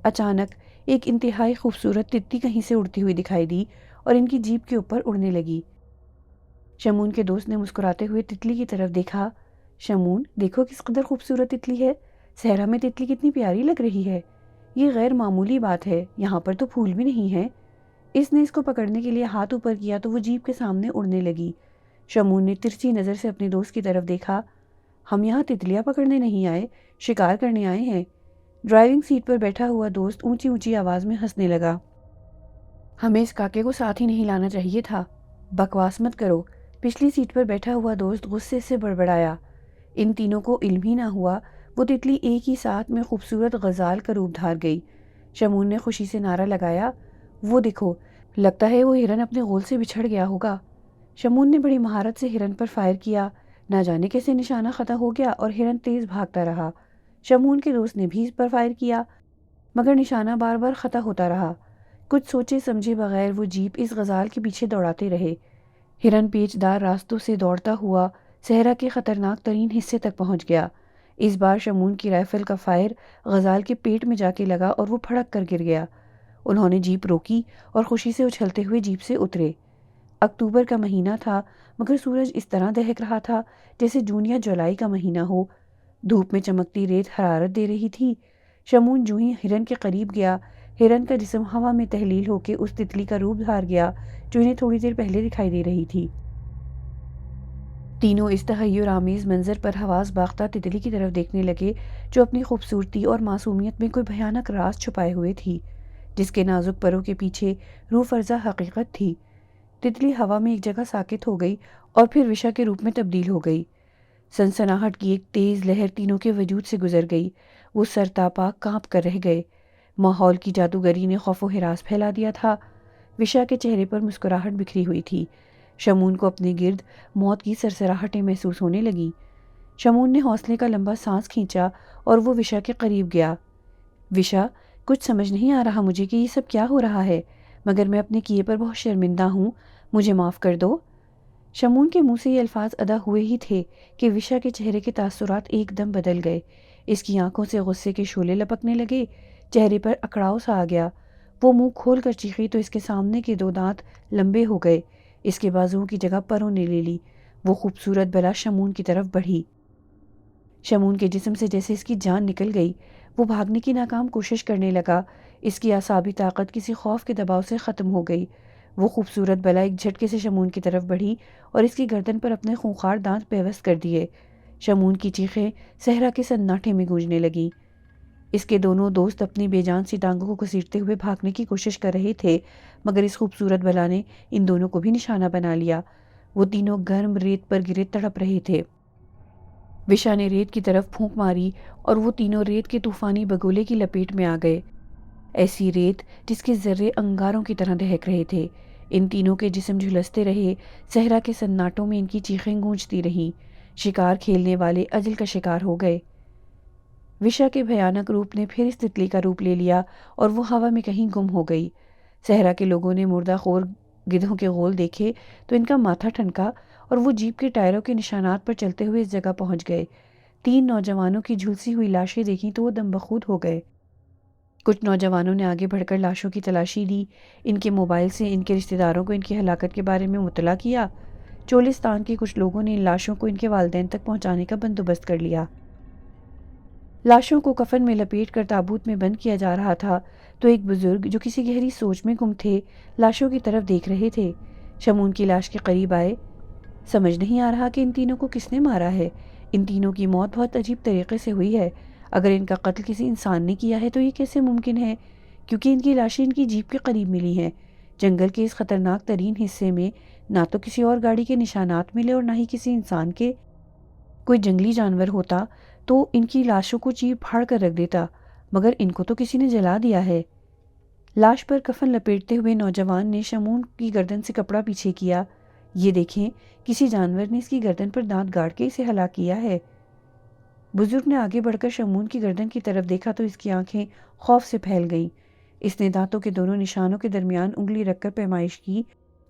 اچانک ایک انتہائی خوبصورت تتی کہیں سے اڑتی ہوئی دکھائی دی اور ان کی جیپ کے اوپر اڑنے لگی۔ شمون کے دوست نے مسکراتے ہوئے تتلی کی طرف دیکھا۔ شمون، دیکھو کس قدر خوبصورت تتلی ہے، صحرا میں تتلی کتنی پیاری لگ رہی ہے، یہ غیر معمولی بات ہے، یہاں پر تو پھول بھی نہیں ہیں۔ اس نے اس کو پکڑنے کے لیے ہاتھ اوپر کیا تو وہ جیپ کے سامنے اڑنے لگی۔ شمون نے ترچھی نظر سے اپنے دوست کی طرف دیکھا۔ ہم یہاں تتلیاں پکڑنے نہیں آئے، شکار کرنے آئے ہیں۔ ڈرائیونگ سیٹ پر بیٹھا ہوا دوست اونچی اونچی آواز میں ہنسنے لگا۔ ہمیں اس کاکے کو ساتھ ہی نہیں لانا چاہیے تھا۔ بکواس مت کرو، پچھلی سیٹ پر بیٹھا ہوا دوست غصے سے بڑبڑایا۔ ان تینوں کو علم ہی نہ ہوا، وہ تتلی ایک ہی ساتھ میں خوبصورت غزال کا روپ دھار گئی۔ شمون نے خوشی سے نعرہ لگایا، وہ دیکھو، لگتا ہے وہ ہرن اپنے غول سے بچھڑ گیا ہوگا۔ شمون نے بڑی مہارت سے ہرن پر فائر کیا، نہ جانے کیسے نشانہ خطا ہو گیا اور ہرن تیز بھاگتا رہا۔ شمون کے دوست نے بھی اس پر فائر کیا، مگر نشانہ بار بار خطا ہوتا رہا۔ کچھ سوچے سمجھے بغیر وہ جیپ اس غزال کے پیچھے دوڑاتے رہے۔ ہرن پیچ دار راستوں سے دوڑتا ہوا صحرا کے خطرناک ترین حصے تک پہنچ گیا۔ اس بار شمون کی رائفل کا فائر غزال کے پیٹ میں جا کے لگا اور وہ پھڑک کر گر گیا۔ انہوں نے جیپ روکی اور خوشی سے اچھلتے ہوئے جیپ سے اترے۔ اکتوبر کا مہینہ تھا، مگر سورج اس طرح دہک رہا تھا جیسے جون یا جولائی کا مہینہ ہو۔ دھوپ میں چمکتی ریت حرارت دے رہی تھی۔ شمون جو ہی ہرن کے قریب گیا، ہرن کا جسم ہوا میں تحلیل ہو کے اس تتلی کا روپ دھار گیا جو انہیں تھوڑی دیر پہلے دکھائی دے رہی تھی۔ تینوں اس تحیر آمیز منظر پر حواس باختہ تتلی کی طرف دیکھنے لگے جو اپنی خوبصورتی اور معصومیت میں کوئی بھیانک راز چھپائے ہوئے تھی، جس کے نازک پروں کے پیچھے روح افزا حقیقت تھی۔ تتلی ہوا میں ایک جگہ ساکت ہو گئی اور پھر وشا کے روپ میں تبدیل ہو گئی۔ سنسناہٹ کی ایک تیز لہر تینوں کے وجود سے گزر گئی۔ وہ سرتاپا کانپ کر رہ گئے۔ ماحول کی جادوگری نے خوف و ہراس پھیلا دیا تھا۔ وشا کے چہرے پر مسکراہٹ بکھری ہوئی تھی۔ شمون کو اپنے گرد موت کی سرسراہٹیں محسوس ہونے لگیں۔ شمون نے حوصلے کا لمبا سانس کھینچا اور وہ وشا کے قریب گیا۔ وشا، کچھ سمجھ نہیں آ رہا مجھے کہ یہ سب کیا ہو رہا ہے، مگر میں اپنے کیے پر بہت شرمندہ ہوں، مجھے معاف کر دو۔ شمون کے منہ سے یہ الفاظ ادا ہوئے ہی تھے کہ وشا کے چہرے کے تاثرات ایک دم بدل گئے۔ اس کی آنکھوں سے غصے کے شعلے لپکنے لگے، چہرے پر اکڑاؤ سا آ گیا۔ وہ منہ کھول کر چیخی تو اس کے سامنے کے دو دانت لمبے ہو گئے، اس کے بازوؤں کی جگہ پروں نے لے لی۔ وہ خوبصورت بلا شمون کی طرف بڑھی۔ شمون کے جسم سے جیسے اس کی جان نکل گئی۔ وہ بھاگنے کی ناکام کوشش کرنے لگا۔ اس کی اعصابی طاقت کسی خوف کے دباؤ سے ختم ہو گئی۔ وہ خوبصورت بلا ایک جھٹکے سے شمون کی طرف بڑھی اور اس کی گردن پر اپنے خونخوار دانت پیوست کر دیے۔ شمون کی چیخیں صحرا کے سناٹے میں گونجنے لگیں۔ اس کے دونوں دوست اپنی بے جان سی ٹانگوں کو گھسیٹتے ہوئے بھاگنے کی کوشش کر رہے تھے، مگر اس خوبصورت بلا نے ان دونوں کو بھی نشانہ بنا لیا۔ وہ تینوں گرم ریت پر گرے تڑپ رہے تھے۔ وشا نے ریت کی طرف پھونک ماری اور وہ تینوں ریت کے طوفانی بگولے کی لپیٹ میں آ گئے، ایسی ریت جس کے ذرے انگاروں کی طرح دہک رہے تھے۔ ان تینوں کے جسم جھلستے رہے، صحرا کے سناٹوں میں ان کی چیخیں گونجتی رہیں۔ شکار کھیلنے والے اجل کا شکار ہو گئے۔ وشا کے بھیانک روپ نے پھر اس تتلی کا روپ لے لیا اور وہ ہوا میں کہیں گم ہو گئی۔ صحرا کے لوگوں نے مردہ خور گدھوں کے غول دیکھے تو ان کا ماتھا ٹھنکا اور وہ جیپ کے ٹائروں کے نشانات پر چلتے ہوئے اس جگہ پہنچ گئے۔ 3 نوجوانوں کی جھلسی ہوئی لاشیں دیکھیں تو وہ دم بخود ہو گئے۔ کچھ نوجوانوں نے آگے بڑھ کر لاشوں کی تلاشی لی، ان کے موبائل سے ان کے رشتہ داروں کو ان کی ہلاکت کے بارے میں مطلع کیا۔ چولستان کے کچھ لوگوں نے ان لاشوں کو ان کے والدین تک پہنچانے کا بندوبست کر لیا۔ لاشوں کو کفن میں لپیٹ کر تابوت میں بند کیا جا رہا تھا تو ایک بزرگ جو کسی گہری سوچ میں گم تھے لاشوں کی طرف دیکھ رہے تھے۔ شمون کی لاش کے قریب آئے۔ سمجھ نہیں آ رہا کہ ان تینوں کو کس نے مارا ہے۔ ان تینوں کی موت بہت عجیب طریقے سے ہوئی ہے۔ اگر ان کا قتل کسی انسان نے کیا ہے تو یہ کیسے ممکن ہے، کیونکہ ان کی لاشیں ان کی جیپ کے قریب ملی ہیں۔ جنگل کے اس خطرناک ترین حصے میں نہ تو کسی اور گاڑی کے نشانات ملے اور نہ ہی کسی انسان کے۔ کوئی جنگلی جانور ہوتا تو ان کی لاشوں کو چیر پھاڑ کر رکھ دیتا، مگر ان کو تو کسی نے جلا دیا ہے۔ لاش پر کفن لپیٹتے ہوئے نوجوان نے شمون کی گردن سے کپڑا پیچھے کیا۔ یہ دیکھیں، کسی جانور نے اس کی گردن پر دانت گاڑ کے اسے ہلاک کیا ہے۔ بزرگ نے آگے بڑھ کر شمون کی گردن کی طرف دیکھا تو اس کی آنکھیں خوف سے پھیل گئیں۔ اس نے دانتوں کے دونوں نشانوں کے درمیان انگلی رکھ کر پیمائش کی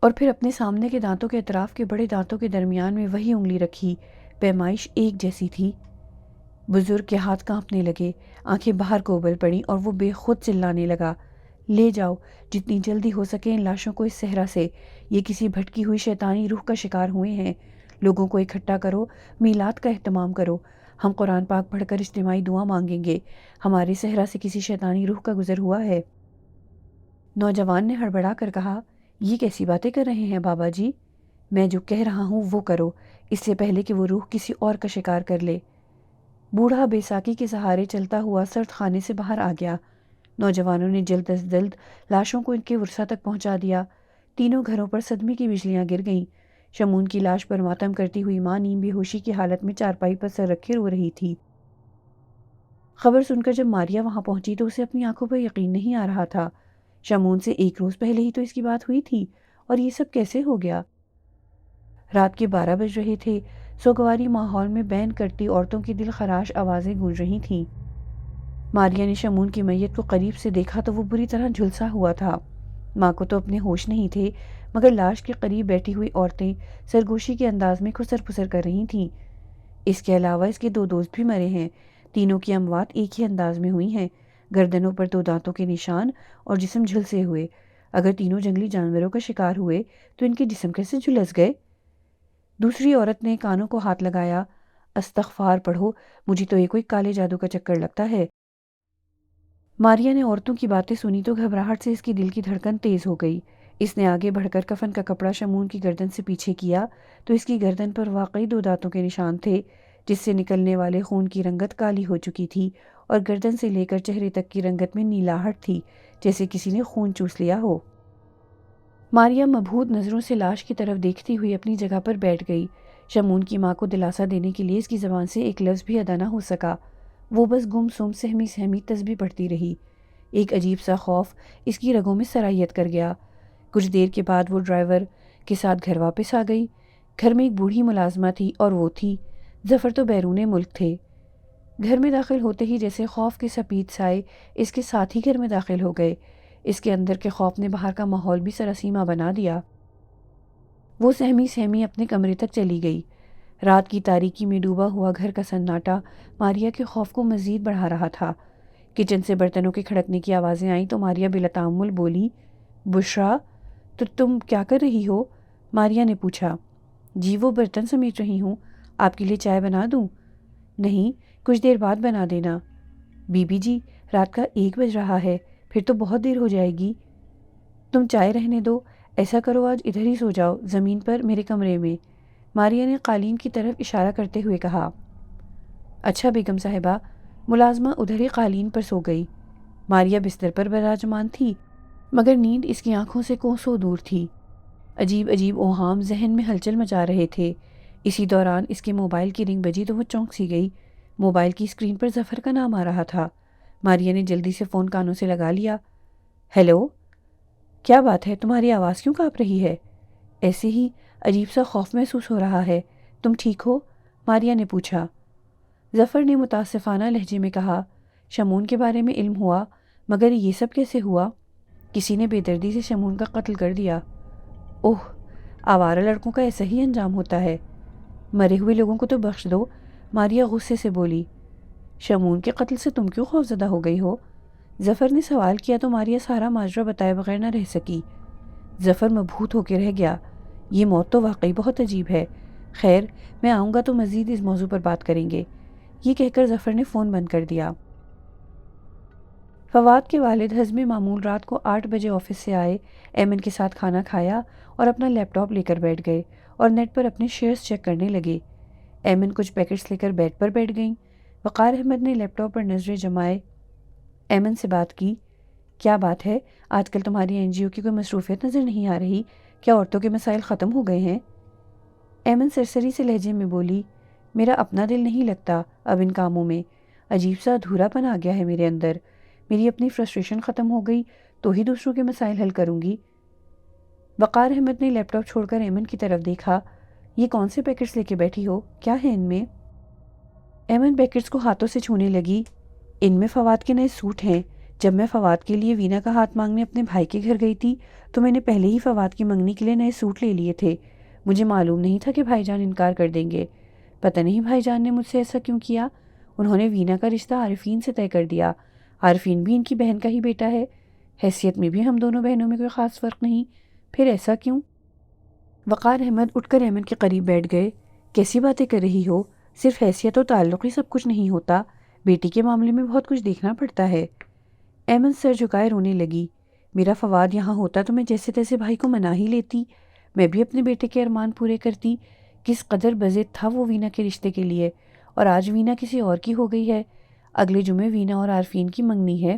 اور پھر اپنے سامنے کے دانتوں کے اطراف کے بڑے دانتوں کے درمیان میں وہی انگلی رکھی۔ پیمائش ایک جیسی تھی۔ بزرگ کے ہاتھ کانپنے لگے، آنکھیں باہر کو ابل پڑیں اور وہ بے خود چلانے لگا، لے جاؤ جتنی جلدی ہو سکے ان لاشوں کو اس صحرا سے، یہ کسی بھٹکی ہوئی شیطانی روح کا شکار ہوئے ہیں۔ لوگوں کو اکٹھا کرو، میلاد کا اہتمام کرو، ہم قرآن پاک پڑھ کر اجتماعی دعا مانگیں گے، ہمارے صحرا سے کسی شیطانی روح کا گزر ہوا ہے۔ نوجوان نے ہڑبڑا کر کہا، یہ کیسی باتیں کر رہے ہیں بابا جی؟ میں جو کہہ رہا ہوں وہ کرو، اس سے پہلے کہ وہ روح کسی اور کا شکار کر لے۔ بوڑھا بے ساکی کے سہارے چلتا ہوا سرد خانے سے باہر آ گیا۔ نوجوانوں نے جلد از جلد لاشوں کو ان کے ورثہ تک پہنچا دیا۔ تینوں گھروں پر صدمے کی بجلیاں گر گئیں۔ شمون کی لاش پر ماتم کرتی ہوئی ماں نیم بے ہوشی کی حالت میں چارپائی پر سر رکھے رو رہی تھی۔ خبر سن کر جب ماریا وہاں پہنچی تو اسے اپنی آنکھوں پر یقین نہیں آ رہا تھا۔ شمون سے ایک روز پہلے ہی تو اس کی بات ہوئی تھی، اور یہ سب کیسے ہو گیا؟ رات کے 12 بج رہے تھے۔ سوگواری ماحول میں بین کرتی عورتوں کی دل خراش آوازیں گونج رہی تھیں۔ ماریا نے شمون کی میت کو قریب سے دیکھا تو وہ بری طرح جھلسا ہوا تھا۔ ماں کو تو اپنے ہوش نہیں تھے، مگر لاش کے قریب بیٹھی ہوئی عورتیں سرگوشی کے انداز میں خسر پسر کر رہی تھیں۔ اس کے علاوہ اس کے 2 دوست بھی مرے ہیں۔ تینوں کی اموات ایک ہی انداز میں ہوئی ہیں، گردنوں پر 2 دانتوں کے نشان اور جسم جھلسے ہوئے۔ اگر تینوں جنگلی جانوروں کا شکار ہوئے تو ان کے جسم کیسے جھلس گئے؟ دوسری عورت نے کانوں کو ہاتھ لگایا۔ استغفار پڑھو، مجھے تو یہ کوئی کالے جادو کا چکر لگتا ہے۔ ماریا نے عورتوں کی باتیں سنی تو گھبراہٹ سے اس کی دل کی دھڑکن تیز ہو گئی۔ اس نے آگے بڑھ کر کفن کا کپڑا شمون کی گردن سے پیچھے کیا تو اس کی گردن پر واقعی 2 دانتوں کے نشان تھے، جس سے نکلنے والے خون کی رنگت کالی ہو چکی تھی اور گردن سے لے کر چہرے تک کی رنگت میں نیلاہٹ تھی، جیسے کسی نے خون چوس لیا ہو۔ ماریا مبہوت نظروں سے لاش کی طرف دیکھتی ہوئی اپنی جگہ پر بیٹھ گئی۔ شمون کی ماں کو دلاسا دینے کے لیے اس کی زبان سے ایک لفظ بھی ادا نہ ہو سکا۔ وہ بس گم سم سہمی سہمی تسبیح پڑھتی رہی۔ ایک عجیب سا خوف اس کی رگوں میں سرایت کر گیا۔ کچھ دیر کے بعد وہ ڈرائیور کے ساتھ گھر واپس آ گئی۔ گھر میں ایک بوڑھی ملازمہ تھی اور وہ تھی۔ ظفر تو بیرون ملک تھے۔ گھر میں داخل ہوتے ہی جیسے خوف کے سپید سائے اس کے ساتھ ہی گھر میں داخل ہو گئے۔ اس کے اندر کے خوف نے باہر کا ماحول بھی سراسیمہ بنا دیا۔ وہ سہمی سہمی اپنے کمرے تک چلی گئی۔ رات کی تاریکی میں ڈوبا ہوا گھر کا سناٹا ماریا کے خوف کو مزید بڑھا رہا تھا۔ کچن سے برتنوں کے کھڑکنے کی آوازیں آئیں تو ماریا بلا تعمل بولی، بشرا، تو تم کیا کر رہی ہو؟ ماریا نے پوچھا۔ جی وہ برتن سمیٹ رہی ہوں، آپ کے لیے چائے بنا دوں؟ نہیں، کچھ دیر بعد بنا دینا۔ بی بی جی، رات کا 1 بج رہا ہے، پھر تو بہت دیر ہو جائے گی۔ تم چائے رہنے دو، ایسا کرو آج ادھر ہی سو جاؤ، زمین پر میرے کمرے میں۔ ماریا نے قالین کی طرف اشارہ کرتے ہوئے کہا۔ اچھا بیگم صاحبہ۔ ملازمہ ادھر ہی قالین پر سو گئی۔ ماریا بستر پر براجمان تھی، مگر نیند اس کی آنکھوں سے کوسوں دور تھی۔ عجیب عجیب اوہام ذہن میں ہلچل مچا رہے تھے۔ اسی دوران اس کے موبائل کی رنگ بجی تو وہ چونک سی گئی۔ موبائل کی اسکرین پر ظفر کا نام آ رہا تھا۔ ماریا نے جلدی سے فون کانوں سے لگا لیا۔ ہیلو، کیا بات ہے؟ تمہاری آواز کیوں کانپ رہی ہے؟ ایسے ہی عجیب سا خوف محسوس ہو رہا ہے۔ تم ٹھیک ہو؟ ماریا نے پوچھا۔ ظفر نے متاسفانہ لہجے میں کہا، شمون کے بارے میں علم ہوا، مگر یہ سب کیسے ہوا؟ کسی نے بے دردی سے شمون کا قتل کر دیا۔ اوہ، آوارہ لڑکوں کا ایسا ہی انجام ہوتا ہے۔ مرے ہوئے لوگوں کو تو بخش دو، ماریا غصے سے بولی۔ شمون کے قتل سے تم کیوں خوفزدہ ہو گئی ہو؟ ظفر نے سوال کیا تو ماریا سارا ماجرا بتائے بغیر نہ رہ سکی۔ ظفر مبہوت ہو کے رہ گیا۔ یہ موت تو واقعی بہت عجیب ہے۔ خیر، میں آؤں گا تو مزید اس موضوع پر بات کریں گے۔ یہ کہہ کر ظفر نے فون بند کر دیا۔ فواد کے والد حسب معمول رات کو 8 بجے آفس سے آئے، ایمن کے ساتھ کھانا کھایا اور اپنا لیپ ٹاپ لے کر بیٹھ گئے اور نیٹ پر اپنے شیئرز چیک کرنے لگے۔ ایمن کچھ پیکٹس لے کر بیڈ پر بیٹھ گئیں۔ وقار احمد نے لیپ ٹاپ پر نظریں جمائے ایمن سے بات کی۔ کیا بات ہے؟ آج کل تمہاری این جی او کی کوئی مصروفیت نظر نہیں آ رہی، کیا عورتوں کے مسائل ختم ہو گئے ہیں؟ ایمن سرسری سے لہجے میں بولی، میرا اپنا دل نہیں لگتا اب ان کاموں میں، عجیب سا ادھورا پن آ گیا ہے میرے اندر۔ میری اپنی فرسٹریشن ختم ہو گئی تو ہی دوسروں کے مسائل حل کروں گی۔ وقار احمد نے لیپ ٹاپ چھوڑ کر ایمن کی طرف دیکھا۔ یہ کون سے پیکٹس لے کے بیٹھی ہو؟ کیا ہے ان میں؟ ایمن پیکٹس کو ہاتھوں سے چھونے لگی۔ ان میں فواد کے نئے سوٹ ہیں۔ جب میں فواد کے لیے وینا کا ہاتھ مانگنے اپنے بھائی کے گھر گئی تھی تو میں نے پہلے ہی فواد کی منگنی کے لیے نئے سوٹ لے لیے تھے۔ مجھے معلوم نہیں تھا کہ بھائی جان انکار کر دیں گے۔ پتہ نہیں بھائی جان نے مجھ سے ایسا کیوں کیا۔ انہوں نے وینا کا رشتہ عارفین سے طے کر دیا۔ عارفین بھی ان کی بہن کا ہی بیٹا ہے۔ حیثیت میں بھی ہم دونوں بہنوں میں کوئی خاص فرق نہیں، پھر ایسا کیوں؟ وقار احمد اٹھ کر ایمن کے قریب بیٹھ گئے۔ کیسی باتیں کر رہی ہو؟ صرف حیثیت اور تعلق ہی سب کچھ نہیں ہوتا، بیٹی کے معاملے میں بہت کچھ دیکھنا پڑتا ہے۔ ایمن سر جھکائے رونے لگی۔ میرا فواد یہاں ہوتا تو میں جیسے تیسے بھائی کو منا ہی لیتی، میں بھی اپنے بیٹے کے ارمان پورے کرتی۔ کس قدر بضد تھا وہ وینا کے رشتے کے لیے، اور آج وینا کسی اور کی ہو گئی ہے۔ اگلے جمعے وینا اور عارفین کی منگنی ہے۔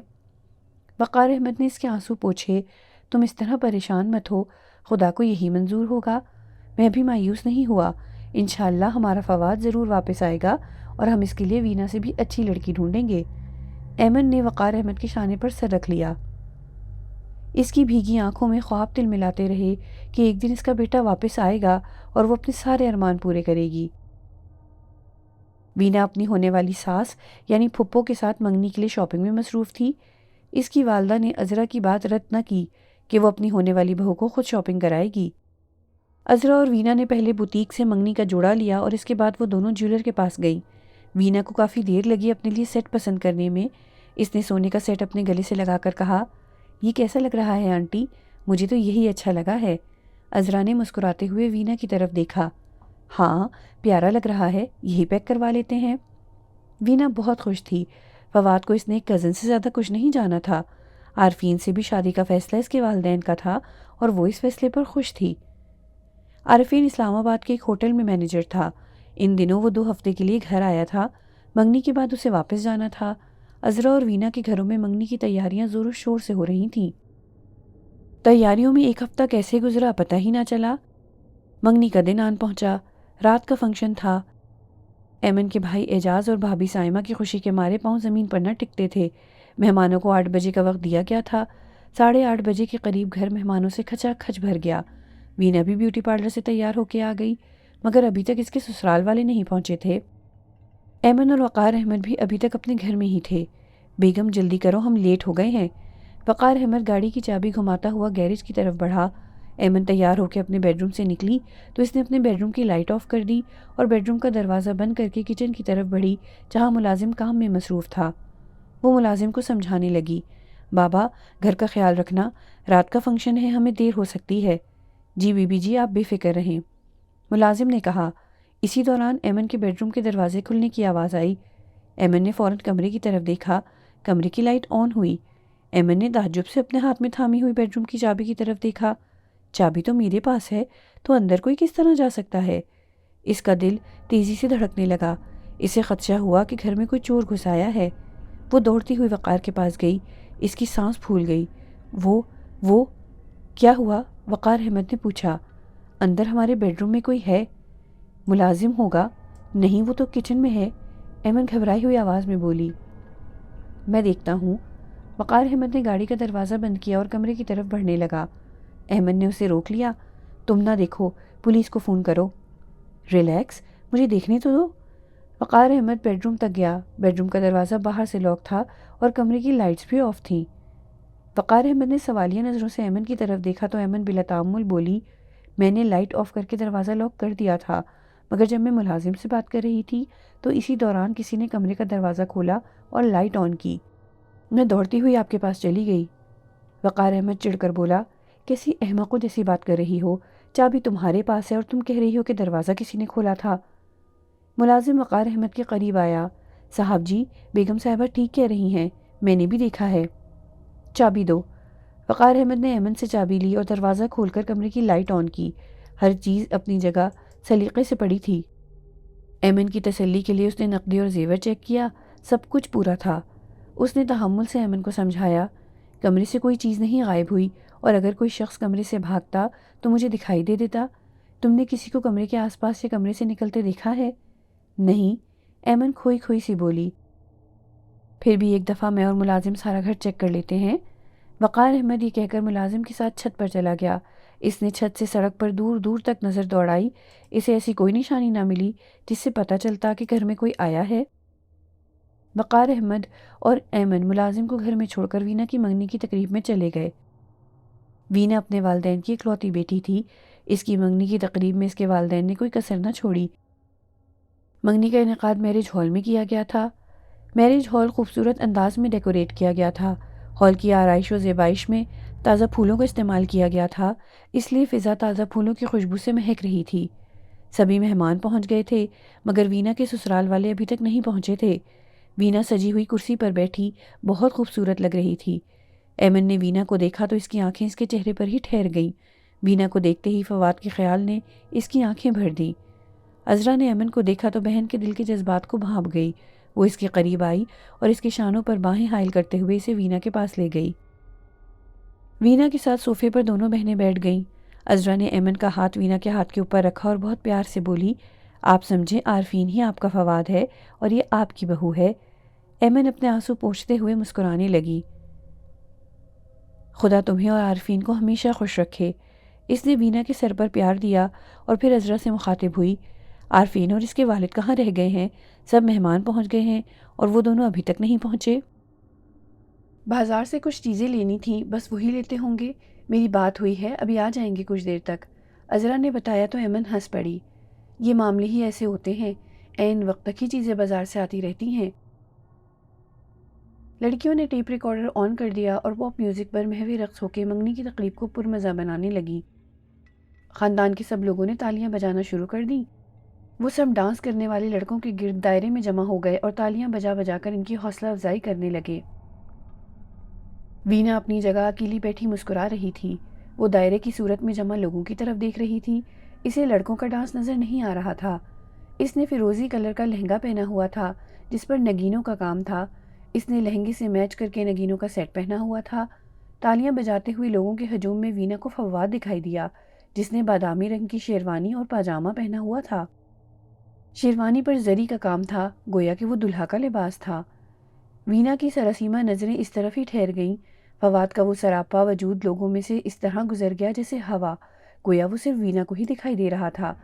وقار احمد نے اس کے آنسو پوچھے۔ تم اس طرح پریشان مت ہو، خدا کو یہی منظور ہوگا۔ میں بھی مایوس نہیں ہوا، انشاءاللہ ہمارا فواد ضرور واپس آئے گا اور ہم اس کے لیے وینا سے بھی اچھی لڑکی ڈھونڈیں گے۔ ایمن نے وقار احمد کے شانے پر سر رکھ لیا۔ اس کی بھیگی آنکھوں میں خواب تل ملاتے رہے کہ ایک دن اس کا بیٹا واپس آئے گا اور وہ اپنے سارے ارمان پورے کرے گی۔ وینا اپنی ہونے والی ساس یعنی پھپھو کے ساتھ منگنی کے لیے شاپنگ میں مصروف تھی۔ اس کی والدہ نے عذرا کی بات رد نہ کی کہ وہ اپنی ہونے والی بہو کو خود شاپنگ کرائے گی۔ عذرا اور وینا نے پہلے بوتیک سے منگنی کا جوڑا لیا اور اس کے بعد وہ دونوں جیولر کے پاس گئیں۔ وینا کو کافی دیر لگی اپنے لیے سیٹ پسند کرنے میں۔ اس نے سونے کا سیٹ اپنے گلے سے لگا کر کہا، یہ کیسا لگ رہا ہے آنٹی؟ مجھے تو یہی اچھا لگا ہے۔ عذرا نے مسکراتے ہوئے وینا کی طرف دیکھا۔ ہاں پیارا لگ رہا ہے، یہی پیک کروا لیتے ہیں۔ وینا بہت خوش تھی۔ فواد کو اس نے ایک کزن سے زیادہ کچھ نہیں جانا تھا۔ عارفین سے بھی شادی کا فیصلہ اس کے والدین کا تھا اور وہ اس فیصلے پر خوش تھی۔ عارفین اسلام آباد کے ایک ہوٹل میں مینیجر تھا۔ ان دنوں وہ 2 ہفتے کے لیے گھر آیا تھا۔ منگنی کے بعد اسے واپس جانا تھا۔ عذرا اور وینا کے گھروں میں منگنی کی تیاریاں زور و شور سے ہو رہی تھیں۔ تیاریوں میں 1 ہفتہ کیسے گزرا پتہ ہی نہ چلا۔ منگنی کا دن آن پہنچا۔ رات کا فنکشن تھا۔ ایمن کے بھائی اعجاز اور بھابھی سائمہ کی خوشی کے مارے پاؤں زمین پر نہ ٹکتے تھے۔ مہمانوں کو 8 بجے کا وقت دیا گیا تھا۔ 8:30 بجے کے قریب گھر مہمانوں سے کھچا کھچ بھر گیا۔ وینا بھی بیوٹی پارلر سے تیار ہو کے آ گئی، مگر ابھی تک اس کے سسرال والے نہیں پہنچے تھے۔ ایمن اور وقار احمد بھی ابھی تک اپنے گھر میں ہی تھے۔ بیگم جلدی کرو، ہم لیٹ ہو گئے ہیں۔ وقار احمد گاڑی کی چابی گھماتا ہوا گیریج کی طرف بڑھا۔ ایمن تیار ہو کے اپنے بیڈ روم سے نکلی تو اس نے اپنے بیڈ روم کی لائٹ آف کر دی اور بیڈ روم کا دروازہ بند کر کے کچن کی طرف بڑھی جہاں ملازم کام میں مصروف تھا۔ وہ ملازم کو سمجھانے لگی، بابا گھر کا خیال رکھنا، رات کا فنکشن ہے، ہمیں دیر ہو سکتی ہے۔ جی بی بی جی، آپ بے فکر رہیں، ملازم نے کہا۔ اسی دوران ایمن کے بیڈ روم کے دروازے کھلنے کی آواز آئی۔ ایمن نے فوراً کمرے کی طرف دیکھا۔ کمرے کی لائٹ آن ہوئی۔ ایمن نے تعجب سے اپنے ہاتھ میں تھامی ہوئی بیڈ روم کی چابی کی طرف دیکھا۔ چابی تو میرے پاس ہے، تو اندر کوئی کس طرح جا سکتا ہے؟ اس کا دل تیزی سے دھڑکنے لگا۔ اسے خدشہ ہوا کہ گھر میں کوئی چور گھس آیا ہے۔ وہ دوڑتی ہوئی وقار کے پاس گئی۔ اس کی سانس پھول گئی۔ وہ کیا ہوا؟ وقار احمد نے پوچھا۔ اندر ہمارے بیڈ روم میں کوئی ہے؟ ملازم ہوگا۔ نہیں، وہ تو کچن میں ہے، ایمن گھبرائی ہوئی آواز میں بولی۔ میں دیکھتا ہوں۔ وقار احمد نے گاڑی کا دروازہ بند کیا اور کمرے کی طرف بڑھنے لگا۔ ایمن نے اسے روک لیا۔ تم نہ دیکھو، پولیس کو فون کرو۔ ریلیکس، مجھے دیکھنے تو دو۔ وقار احمد بیڈ روم تک گیا۔ بیڈ روم کا دروازہ باہر سے لاک تھا اور کمرے کی لائٹس بھی آف تھیں۔ وقار احمد نے سوالیہ نظروں سے ایمن کی طرف دیکھا تو ایمن بلا تعمل بولی، میں نے لائٹ آف کر کے دروازہ لاک کر دیا تھا، مگر جب میں ملازم سے بات کر رہی تھی تو اسی دوران کسی نے کمرے کا دروازہ کھولا اور لائٹ آن کی۔ میں دوڑتی ہوئی آپ کے پاس چلی گئی۔ وقار احمد چڑھ کر بولا، کیسی احمقوں جیسی بات کر رہی ہو؟ چابی تمہارے پاس ہے اور تم کہہ رہی ہو کہ دروازہ کسی نے کھولا تھا۔ ملازم وقار احمد کے قریب آیا۔ صاحب جی، بیگم صاحبہ ٹھیک کہہ رہی ہیں، میں نے بھی دیکھا ہے۔ چابی دو۔ وقار احمد نے ایمن سے چابی لی اور دروازہ کھول کر کمرے کی لائٹ آن کی۔ ہر چیز اپنی جگہ سلیقے سے پڑی تھی۔ ایمن کی تسلی کے لیے اس نے نقدی اور زیور چیک کیا، سب کچھ پورا تھا۔ اس نے تحمل سے ایمن کو سمجھایا، کمرے سے کوئی چیز نہیں غائب ہوئی، اور اگر کوئی شخص کمرے سے بھاگتا تو مجھے دکھائی دے دیتا۔ تم نے کسی کو کمرے کے آس پاس سے کمرے سے نکلتے دیکھا ہے؟ نہیں، ایمن کھوئی کھوئی سی بولی۔ پھر بھی ایک دفعہ میں اور ملازم سارا گھر چیک کر لیتے ہیں۔ وقار احمد یہ کہہ کر ملازم کے ساتھ چھت پر چلا گیا۔ اس نے چھت سے سڑک پر دور دور تک نظر دوڑائی۔ اسے ایسی کوئی نشانی نہ ملی جس سے پتہ چلتا کہ گھر میں کوئی آیا ہے۔ وقار احمد اور ایمن ملازم کو گھر میں چھوڑ کر وینا کی منگنی کی تقریب میں چلے گئے۔ وینا اپنے والدین کی اکلوتی بیٹی تھی۔ اس کی منگنی کی تقریب میں اس کے والدین نے کوئی کسر نہ چھوڑی۔ منگنی کا انعقاد میرج ہال میں کیا گیا تھا۔ میرج ہال خوبصورت انداز میں ڈیکوریٹ کیا گیا تھا ہال کی آرائش و زیبائش میں تازہ پھولوں کا استعمال کیا گیا تھا، اس لیے فضا تازہ پھولوں کی خوشبو سے مہک رہی تھی۔ سبھی مہمان پہنچ گئے تھے مگر وینا کے سسرال والے ابھی تک نہیں پہنچے تھے۔ وینا سجی ہوئی کرسی پر بیٹھی بہت خوبصورت لگ رہی تھی۔ ایمن نے وینا کو دیکھا تو اس کی آنکھیں اس کے چہرے پر ہی ٹھہر گئیں۔ وینا کو دیکھتے ہی فواد کے خیال نے اس کی آنکھیں بھر دیں۔ عذرا نے ایمن کو دیکھا تو بہن کے دل کے جذبات کو بھانپ گئی۔ وہ اس کے قریب آئی اور اس کے شانوں پر باہیں حائل کرتے ہوئے اسے وینا کے پاس لے گئی۔ وینا کے ساتھ صوفے پر دونوں بہنیں بیٹھ گئیں۔ عذرا نے ایمن کا ہاتھ وینا کے ہاتھ کے اوپر رکھا اور بہت پیار سے بولی، آپ سمجھیں عارفین ہی آپ کا فواد ہے اور یہ آپ کی بہو ہے۔ ایمن اپنے آنسو پوچھتے ہوئے مسکرانے لگی۔ خدا تمہیں اور عارفین کو ہمیشہ خوش رکھے۔ اس نے وینا کے سر پر پیار دیا اور پھر عذرا سے مخاطب ہوئی، عارفین اور اس کے والد کہاں رہ گئے ہیں؟ سب مہمان پہنچ گئے ہیں اور وہ دونوں ابھی تک نہیں پہنچے۔ بازار سے کچھ چیزیں لینی تھیں، بس وہی لیتے ہوں گے۔ میری بات ہوئی ہے، ابھی آ جائیں گے کچھ دیر تک۔ عذرا نے بتایا تو ایمن ہنس پڑی۔ یہ معاملے ہی ایسے ہوتے ہیں، عین وقت تک ہی چیزیں بازار سے آتی رہتی ہیں۔ لڑکیوں نے ٹیپ ریکارڈر آن کر دیا اور پاپ میوزک پر محو رقص ہو کے منگنی کی تقریب کو پرمزہ بنانے لگی۔ خاندان کے سب لوگوں نے تالیاں بجانا شروع کر دیں۔ وہ سب ڈانس کرنے والے لڑکوں کے گرد دائرے میں جمع ہو گئے اور تالیاں بجا بجا کر ان کی حوصلہ افزائی کرنے لگے۔ وینا اپنی جگہ اکیلی بیٹھی مسکرا رہی تھی۔ وہ دائرے کی صورت میں جمع لوگوں کی طرف دیکھ رہی تھی۔ اسے لڑکوں کا ڈانس نظر نہیں آ رہا تھا۔ اس نے فیروزی کلر کا لہنگا پہنا ہوا تھا جس پر نگینوں کا کام تھا۔ اس نے لہنگے سے میچ کر کے نگینوں کا سیٹ پہنا ہوا تھا۔ تالیاں بجاتے ہوئے لوگوں کے ہجوم میں وینا کو فواد دکھائی دیا جس نے بادامی رنگ کی شیروانی اور پاجامہ پہنا ہوا تھا۔ شیروانی پر زری کا کام تھا، گویا کہ وہ دلہا کا لباس تھا۔ وینا کی سراسیمہ نظریں اس طرف ہی ٹھہر گئیں۔ فواد کا وہ سراپا وجود لوگوں میں سے اس طرح گزر گیا جیسے ہوا، گویا وہ صرف وینا کو ہی دکھائی دے رہا تھا۔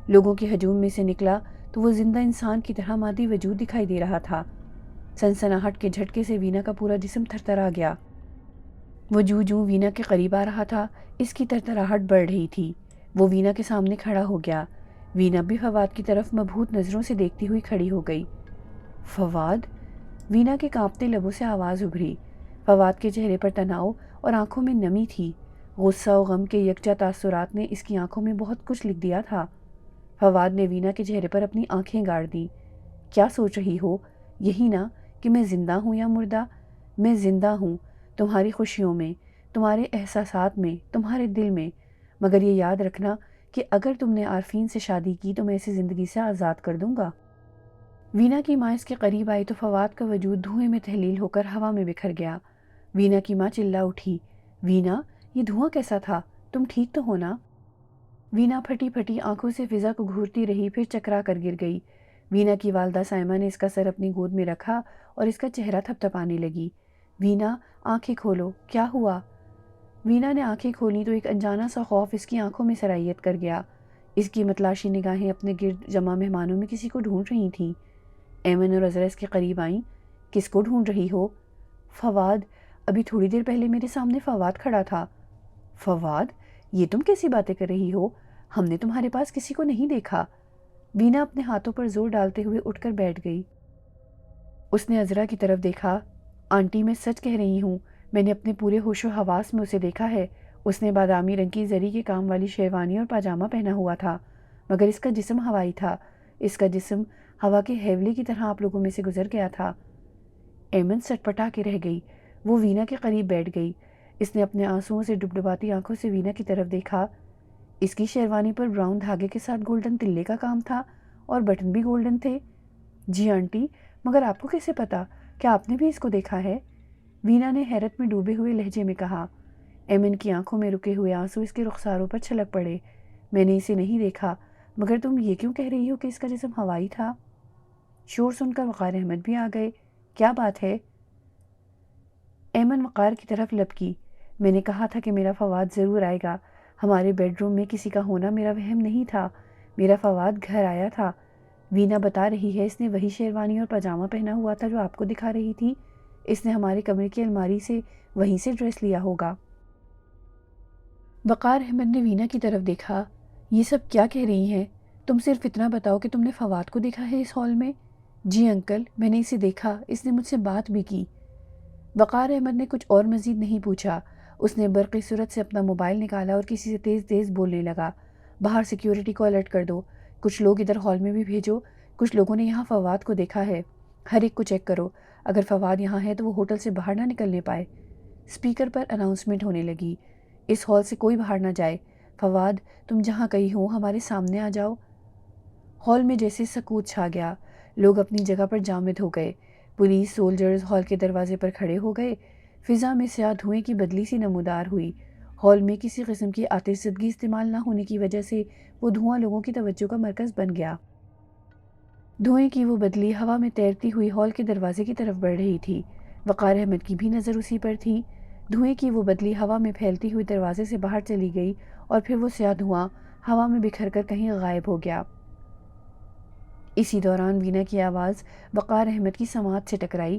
لوگوں کے ہجوم میں سے نکلا تو وہ زندہ انسان کی طرح مادی وجود دکھائی دے رہا تھا۔ سنسناہٹ کے جھٹکے سے وینا کا پورا جسم تھرتھرا گیا۔ وہ جوں وینا کے قریب آ رہا تھا اس کی تھرتھراہٹ بڑھ رہی تھی۔ وہ وینا کے سامنے کھڑا ہو گیا۔ وینا بھی فواد کی طرف مبہوت نظروں سے دیکھتی ہوئی کھڑی ہو گئی۔ فواد؟ وینا کے کانپتے لبوں سے آواز ابھری۔ فواد کے چہرے پر تناؤ اور آنکھوں میں نمی تھی۔ غصہ و غم کے یکجا تاثرات نے اس کی آنکھوں میں بہت کچھ لکھ دیا تھا۔ فواد نے وینا کے چہرے پر اپنی آنکھیں گاڑ دیں۔ کیا سوچ رہی ہو؟ یہی نا کہ میں زندہ ہوں یا مردہ؟ میں زندہ ہوں، تمہاری خوشیوں میں، تمہارے احساسات میں، تمہارے دل میں، مگر یہ یاد رکھنا کہ اگر تم نے عارفین سے شادی کی تو میں اسے زندگی سے آزاد کر دوں گا۔ وینا کی ماں اس کے قریب آئی تو فواد کا وجود دھوئیں میں تحلیل ہو کر ہوا میں بکھر گیا۔ وینا کی ماں چلا اٹھی، وینا یہ دھواں کیسا تھا؟ تم ٹھیک تو ہو نا؟ وینا پھٹی پھٹی آنکھوں سے فضا کو گھورتی رہی، پھر چکرا کر گر گئی۔ وینا کی والدہ سائمہ نے اس کا سر اپنی گود میں رکھا اور اس کا چہرہ تھپتھپانے لگی۔ وینا آنکھیں کھولو، کیا ہوا؟ وینا نے آنکھیں کھولی تو ایک انجانا سا خوف اس کی آنکھوں میں سرائیت کر گیا۔ اس کی متلاشی نگاہیں اپنے گرد جمع مہمانوں میں کسی کو ڈھونڈ رہی تھیں۔ ایمن اور عذرا اس کے قریب آئیں۔ کس کو ڈھونڈ رہی ہو؟ فواد، ابھی تھوڑی دیر پہلے میرے سامنے فواد کھڑا تھا۔ فواد؟ یہ تم کیسی باتیں کر رہی ہو؟ ہم نے تمہارے پاس کسی کو نہیں دیکھا۔ وینا اپنے ہاتھوں پر زور ڈالتے ہوئے اٹھ کر بیٹھ گئی۔ اس نے عذرا کی طرف دیکھا۔ آنٹی میں سچ کہہ رہی ہوں، میں نے اپنے پورے ہوش و حواس میں اسے دیکھا ہے۔ اس نے بادامی رنگ کی زری کے کام والی شیروانی اور پاجامہ پہنا ہوا تھا، مگر اس کا جسم ہوائی تھا۔ اس کا جسم ہوا کے ہیولے کی طرح آپ لوگوں میں سے گزر گیا تھا۔ ایمن سٹپٹا کے رہ گئی۔ وہ وینا کے قریب بیٹھ گئی۔ اس نے اپنے آنسوؤں سے ڈبڈباتی آنکھوں سے وینا کی طرف دیکھا۔ اس کی شیروانی پر براؤن دھاگے کے ساتھ گولڈن تلے کا کام تھا اور بٹن بھی گولڈن تھے۔ جی آنٹی، مگر آپ کو کیسے پتا؟ کیا آپ نے بھی اس کو دیکھا ہے؟ وینا نے حیرت میں ڈوبے ہوئے لہجے میں کہا۔ ایمن کی آنکھوں میں رکے ہوئے آنسو اس کے رخساروں پر چھلک پڑے۔ میں نے اسے نہیں دیکھا، مگر تم یہ کیوں کہہ رہی ہو کہ اس کا جسم ہوائی تھا؟ شور سن کر وقار احمد بھی آ گئے۔ کیا بات ہے؟ ایمن وقار کی طرف لپکی۔ میں نے کہا تھا کہ میرا فواد ضرور آئے گا۔ ہمارے بیڈ روم میں کسی کا ہونا میرا وہم نہیں تھا۔ میرا فواد گھر آیا تھا۔ وینا بتا رہی ہے اس نے وہی شیروانی اور پاجامہ پہنا ہوا تھا جو آپ کو دکھا رہی تھی۔ اس نے ہمارے کمرے کی الماری سے وہیں سے ڈریس لیا ہوگا۔ وقار احمد نے وینا کی طرف دیکھا۔ یہ سب کیا کہہ رہی ہیں؟ تم صرف اتنا بتاؤ کہ تم نے فواد کو دیکھا ہے اس ہال میں؟ جی انکل، میں نے اسے دیکھا، اس نے مجھ سے بات بھی کی۔ وقار احمد نے کچھ اور مزید نہیں پوچھا۔ اس نے برقی صورت سے اپنا موبائل نکالا اور کسی سے تیز تیز بولنے لگا، باہر سیکیورٹی کو الرٹ کر دو، کچھ لوگ ادھر ہال میں بھی بھیجو، کچھ لوگوں نے یہاں فواد کو دیکھا ہے، ہر ایک کو چیک کرو، اگر فواد یہاں ہے تو وہ ہوٹل سے باہر نہ نکلنے پائے۔ اسپیکر پر اناؤنسمنٹ ہونے لگی، اس ہال سے کوئی باہر نہ جائے، فواد تم جہاں کہیں ہو ہمارے سامنے آ جاؤ۔ ہال میں جیسے سکوت چھا گیا، لوگ اپنی جگہ پر جامد ہو گئے، پولیس سولجرز ہال کے دروازے پر کھڑے ہو گئے، فضا میں سیاہ دھوئیں کی بدلی سی نمودار ہوئی۔ ہال میں کسی قسم کی آتش زدگی استعمال نہ ہونے کی وجہ سے وہ دھواں لوگوں کی توجہ کا مرکز بن گیا۔ دھوئیں کی وہ بدلی ہوا میں تیرتی ہوئی ہال کے دروازے کی طرف بڑھ رہی تھی۔ وقار احمد کی بھی نظر اسی پر تھی۔ دھوئیں کی وہ بدلی ہوا میں پھیلتی ہوئی دروازے سے باہر چلی گئی اور پھر وہ سیاہ دھواں ہوا میں بکھر کر کہیں غائب ہو گیا۔ اسی دوران وینا کی آواز وقار احمد کی سماعت سے ٹکرائی،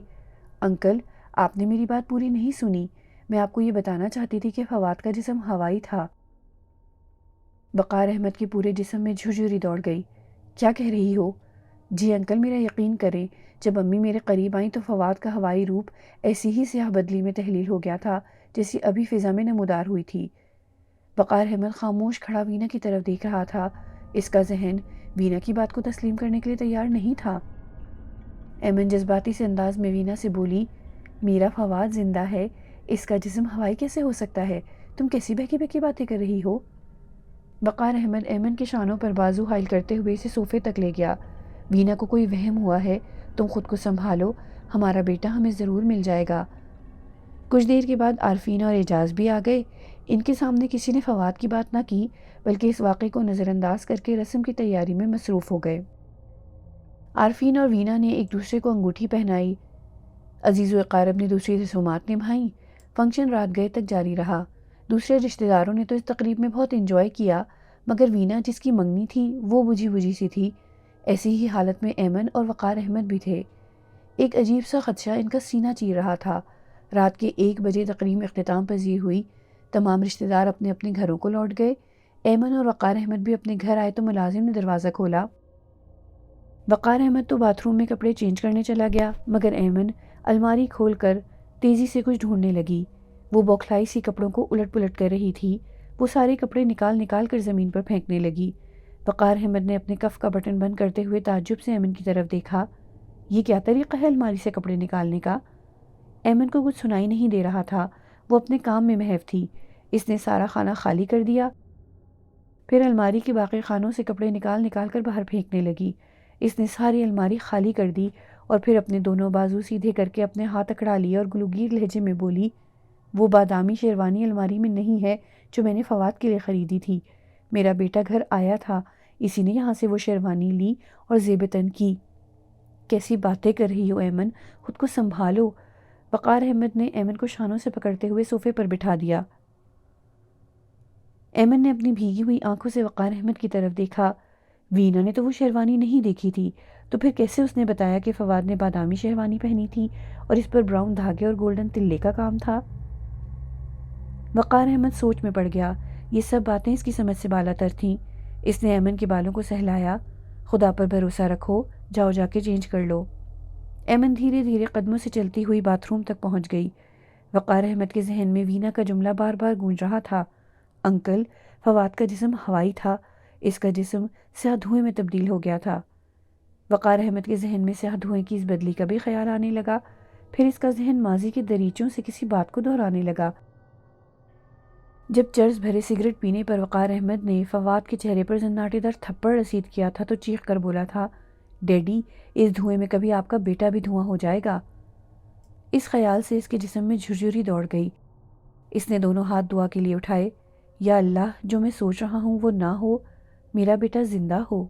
انکل آپ نے میری بات پوری نہیں سنی، میں آپ کو یہ بتانا چاہتی تھی کہ فواد کا جسم ہوائی تھا۔ وقار احمد کے پورے جسم میں جھرجھری دوڑ گئی، کیا کہہ رہی ہو؟ جی انکل میرا یقین کریں، جب امی میرے قریب آئیں تو فواد کا ہوائی روپ ایسی ہی سیاہ بدلی میں تحلیل ہو گیا تھا جیسی ابھی فضا میں نمودار ہوئی تھی۔ وقار احمد خاموش کھڑا وینا کی طرف دیکھ رہا تھا، اس کا ذہن وینا کی بات کو تسلیم کرنے کے لیے تیار نہیں تھا۔ ایمن جذباتی سے انداز میں وینا سے بولی، میرا فواد زندہ ہے، اس کا جسم ہوائی کیسے ہو سکتا ہے؟ تم کیسی بہکی بہکی باتیں کر رہی ہو؟ وقار احمد ایمن کے شانوں پر بازو حائل کرتے ہوئے اسے صوفے تک لے گیا، وینا کو کوئی وہم ہوا ہے، تم خود کو سنبھالو، ہمارا بیٹا ہمیں ضرور مل جائے گا۔ کچھ دیر کے بعد عارفین اور اعجاز بھی آ گئے۔ ان کے سامنے کسی نے فواد کی بات نہ کی بلکہ اس واقعے کو نظر انداز کر کے رسم کی تیاری میں مصروف ہو گئے۔ عارفین اور وینا نے ایک دوسرے کو انگوٹھی پہنائی، عزیز و اقارب نے دوسری رسومات نبھائیں۔ فنکشن رات گئے تک جاری رہا۔ دوسرے رشتہ داروں نے تو اس تقریب میں بہت انجوائے کیا، مگر وینا جس کی منگنی تھی وہ بجھی بجھی سی تھی۔ ایسی ہی حالت میں ایمن اور وقار احمد بھی تھے۔ ایک عجیب سا خدشہ ان کا سینہ چیر رہا تھا۔ رات کے 1 بجے تقریب اختتام پذیر ہوئی، تمام رشتہ دار اپنے اپنے گھروں کو لوٹ گئے۔ ایمن اور وقار احمد بھی اپنے گھر آئے تو ملازم نے دروازہ کھولا۔ وقار احمد تو باتھ روم میں کپڑے چینج کرنے چلا گیا، مگر ایمن الماری کھول کر تیزی سے کچھ ڈھونڈنے لگی۔ وہ بوکھلائی سی کپڑوں کو الٹ پلٹ کر رہی تھی، وہ سارے کپڑے نکال نکال کر زمین پر پھینکنے لگی۔ وقار احمد نے اپنے کف کا بٹن بند کرتے ہوئے تعجب سے ایمن کی طرف دیکھا، یہ کیا طریقہ ہے الماری سے کپڑے نکالنے کا؟ ایمن کو کچھ سنائی نہیں دے رہا تھا، وہ اپنے کام میں محو تھی۔ اس نے سارا خانہ خالی کر دیا، پھر الماری کے باقی خانوں سے کپڑے نکال نکال کر باہر پھینکنے لگی۔ اس نے ساری الماری خالی کر دی اور پھر اپنے دونوں بازو سیدھے کر کے اپنے ہاتھ اکڑا لیے اور گلوگیر لہجے میں بولی، وہ بادامی شیروانی الماری میں نہیں ہے جو میں نے فواد کے لیے خریدی تھی۔ میرا بیٹا گھر آیا تھا، اسی نے یہاں سے وہ شیروانی لی اور زیب تن کی۔ کیسی باتیں کر رہی ہو ایمن، خود کو سنبھالو۔ وقار احمد نے ایمن کو شانوں سے پکڑتے ہوئے صوفے پر بٹھا دیا۔ ایمن نے اپنی بھیگی ہوئی آنکھوں سے وقار احمد کی طرف دیکھا، وینا نے تو وہ شیروانی نہیں دیکھی تھی، تو پھر کیسے اس نے بتایا کہ فواد نے بادامی شیروانی پہنی تھی اور اس پر براؤن دھاگے اور گولڈن تلے کا کام تھا؟ وقار احمد سوچ میں پڑ گیا، یہ سب باتیں اس کی سمجھ سے بالا تر تھیں۔ اس نے ایمن کے بالوں کو سہلایا، خدا پر بھروسہ رکھو، جاؤ جا کے چینج کر لو۔ ایمن دھیرے دھیرے قدموں سے چلتی ہوئی باتھ روم تک پہنچ گئی۔ وقار احمد کے ذہن میں وینا کا جملہ بار بار گونج رہا تھا، انکل فواد کا جسم ہوائی تھا، اس کا جسم سیاہ دھوئیں میں تبدیل ہو گیا تھا۔ وقار احمد کے ذہن میں سیاہ دھوئیں کی اس بدلی کا بھی خیال آنے لگا، پھر اس کا ذہن ماضی کے دریچوں سے کسی بات کو دہرانے لگا۔ جب چرس بھرے سگریٹ پینے پر وقار احمد نے فواد کے چہرے پر زناٹے دار تھپڑ رسید کیا تھا تو چیخ کر بولا تھا، ڈیڈی اس دھوئیں میں کبھی آپ کا بیٹا بھی دھواں ہو جائے گا۔ اس خیال سے اس کے جسم میں جھرجھری دوڑ گئی۔ اس نے دونوں ہاتھ دعا کے لیے اٹھائے، یا اللہ جو میں سوچ رہا ہوں وہ نہ ہو، میرا بیٹا زندہ ہو۔